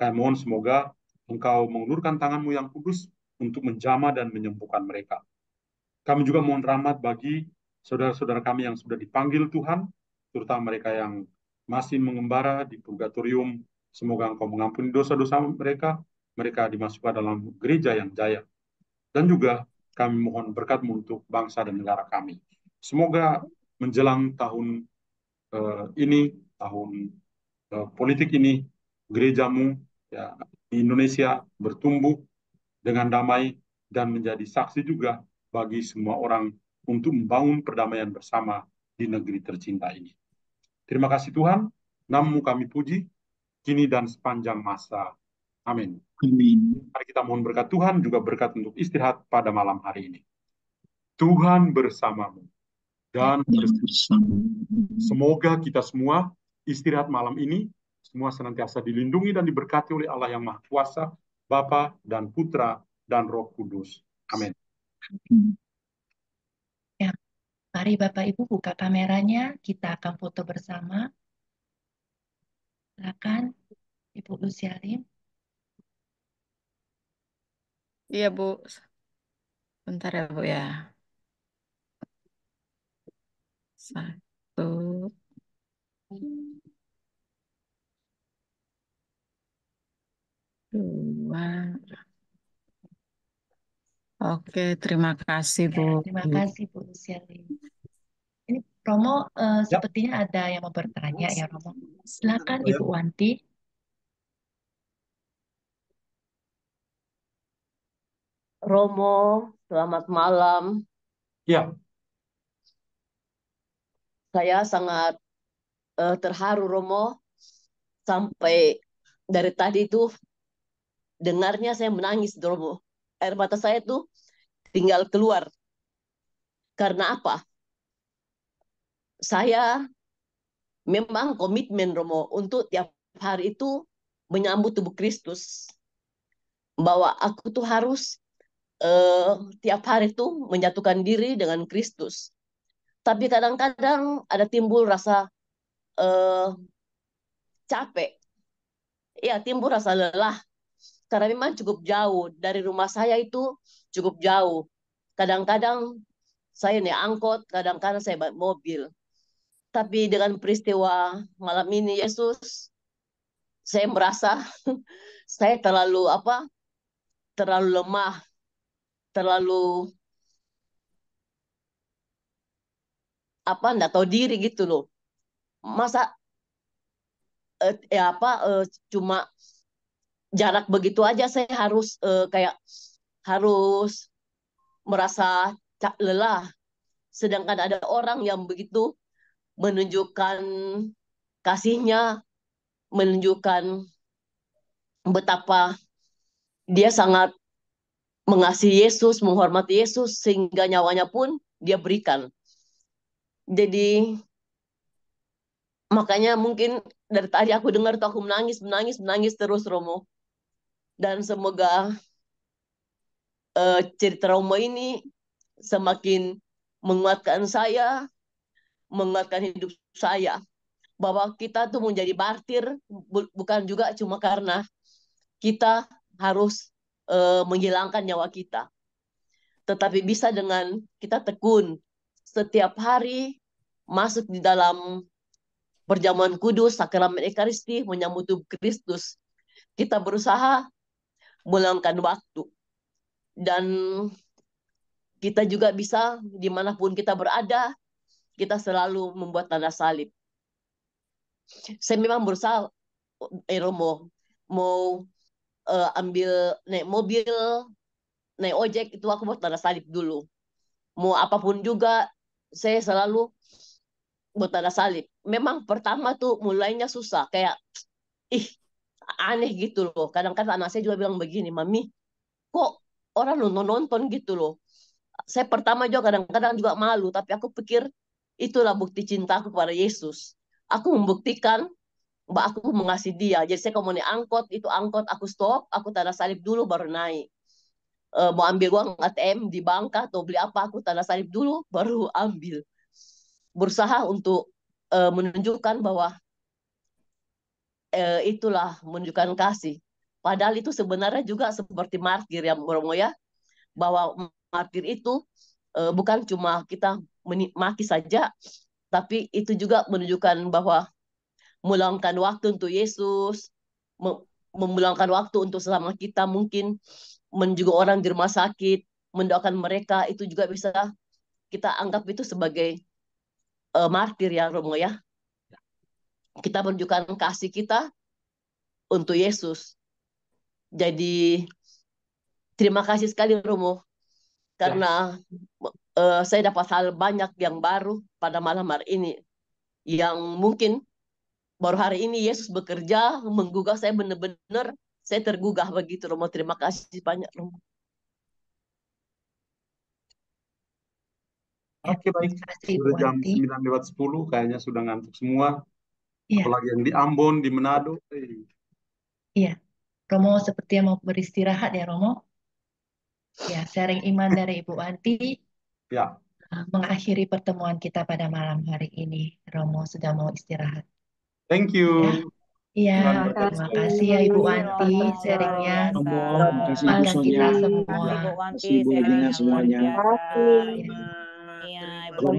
Speaker 2: Kami mohon semoga Engkau mengulurkan tangan-Mu yang kudus untuk menjamah dan menyembuhkan mereka. Kami juga mohon rahmat bagi saudara-saudara kami yang sudah dipanggil Tuhan, terutama mereka yang masih mengembara di purgatorium. Semoga Engkau mengampuni dosa-dosa mereka, mereka dimasukkan dalam gereja yang jaya. Dan juga kami mohon berkat-Mu untuk bangsa dan negara kami. Semoga menjelang tahun ini, tahun politik ini, gereja-Mu ya, di Indonesia bertumbuh dengan damai dan menjadi saksi juga bagi semua orang untuk membangun perdamaian bersama di negeri tercinta ini. Terima kasih Tuhan, nama-Mu kami puji, kini dan sepanjang masa. Amin.
Speaker 4: Amin.
Speaker 2: Mari kita mohon berkat Tuhan, juga berkat untuk istirahat pada malam hari ini. Tuhan bersamamu dan semoga kita semua istirahat malam ini semua senantiasa dilindungi dan diberkati oleh Allah yang Maha Kuasa, Bapa dan Putra dan Roh Kudus. Amin.
Speaker 1: Ya, mari Bapak Ibu buka kameranya, kita akan foto bersama. Silakan Ibu Lucialin.
Speaker 5: Iya, Bu. Bentar ya, Bu ya. 1, 2. Oke, terima kasih, Bu.
Speaker 1: Ya, terima kasih Bu Lucialin. Ini Romo sepertinya ada yang mau bertanya ya Romo. Silakan Ibu Wanti.
Speaker 6: Romo, selamat malam.
Speaker 2: Ya,
Speaker 6: Saya sangat terharu Romo. Sampai dari tadi itu dengarnya saya menangis Romo. Air mata saya tuh tinggal keluar. Karena apa? Saya memang komitmen Romo untuk tiap hari itu menyambut tubuh Kristus. Bahwa aku tuh harus tiap hari tuh menjatuhkan diri dengan Kristus. Tapi kadang-kadang ada timbul rasa capek. Ya, timbul rasa lelah. Karena memang cukup jauh. Dari rumah saya itu cukup jauh. Kadang-kadang saya naik angkot, kadang-kadang saya bawa mobil. Tapi dengan peristiwa malam ini, Yesus, saya merasa saya terlalu lemah, terlalu enggak tahu diri gitu loh. Masa cuma jarak begitu aja saya harus harus merasa lelah. Sedangkan ada orang yang begitu menunjukkan kasihnya, menunjukkan betapa dia sangat mengasihi Yesus, menghormati Yesus, sehingga nyawanya pun dia berikan. Jadi makanya mungkin dari tadi aku dengar tuh aku menangis terus Romo. Dan semoga cerita Romo ini semakin menguatkan saya, menguatkan hidup saya. Bahwa kita tuh menjadi martir bukan juga cuma karena kita harus menghilangkan nyawa kita. Tetapi bisa dengan kita tekun setiap hari masuk di dalam perjamuan kudus, sakramen Ekaristi, menyambut tubuh Kristus. Kita berusaha meluangkan waktu. Dan kita juga bisa, dimanapun kita berada, kita selalu membuat tanda salib. Saya memang berusaha, Romo, mau ambil naik mobil, naik ojek, itu aku buat tanda salib dulu. Mau apapun juga, saya selalu buat tanda salib. Memang pertama tuh mulainya susah, kayak aneh gitu loh. Kadang-kadang anak saya juga bilang begini, Mami, kok orang nonton gitu loh. Saya pertama juga kadang-kadang juga malu, tapi aku pikir itulah bukti cintaku kepada Yesus. Aku membuktikan bahwa aku mengasihi dia. Jadi saya kalau mau naik angkot, itu angkot aku stop, aku tanda salib dulu baru naik. Mau ambil uang ATM di bank atau beli apa, aku tanda salib dulu baru ambil. Berusaha untuk menunjukkan bahwa itulah menunjukkan kasih. Padahal itu sebenarnya juga seperti martir ya Romo ya, bahwa martir itu bukan cuma kita maki saja, tapi itu juga menunjukkan bahwa meluangkan waktu untuk Yesus, meluangkan waktu untuk sesama kita, mungkin menjenguk orang di rumah sakit, mendoakan mereka, itu juga bisa kita anggap itu sebagai martir ya Romo ya. Kita menunjukkan kasih kita untuk Yesus. Jadi terima kasih sekali Romo, karena saya dapat hal banyak yang baru pada malam hari ini, yang mungkin baru hari ini Yesus bekerja menggugah saya, benar-benar saya tergugah begitu Romo. Terima kasih banyak Romo.
Speaker 1: Ya,
Speaker 2: Oke, baik.
Speaker 1: terima kasih
Speaker 2: Sudah
Speaker 1: Bu
Speaker 2: jam
Speaker 1: Wanti.
Speaker 2: 9:10, kayaknya sudah ngantuk semua.
Speaker 1: Iya,
Speaker 2: Apalagi yang di Ambon, di Manado.
Speaker 1: iya. Romo seperti yang mau beristirahat ya Romo. Ya, sharing iman dari Ibu Wanti
Speaker 2: Ya,
Speaker 1: mengakhiri pertemuan kita pada malam hari ini. Romo sudah mau istirahat.
Speaker 2: thank
Speaker 1: Ya,
Speaker 2: you.
Speaker 1: iya.
Speaker 2: Tuhan
Speaker 7: Terima
Speaker 2: berkati.
Speaker 1: Terima
Speaker 7: kasih,
Speaker 1: kasih ya Ibu
Speaker 7: Romo,
Speaker 1: Wanti
Speaker 7: luar
Speaker 1: sharingnya
Speaker 7: biasa.
Speaker 4: Terima kasih Bu
Speaker 1: pada
Speaker 4: Sonia.
Speaker 1: kita
Speaker 7: Terima
Speaker 1: semua.
Speaker 7: kasih Bu
Speaker 4: Terima
Speaker 7: Wanti,
Speaker 4: kasih Bu
Speaker 7: sharing
Speaker 4: Regina
Speaker 7: yang luar
Speaker 4: semuanya.
Speaker 7: biasa.
Speaker 1: Ya.
Speaker 7: Iya, Ibu
Speaker 4: Selamat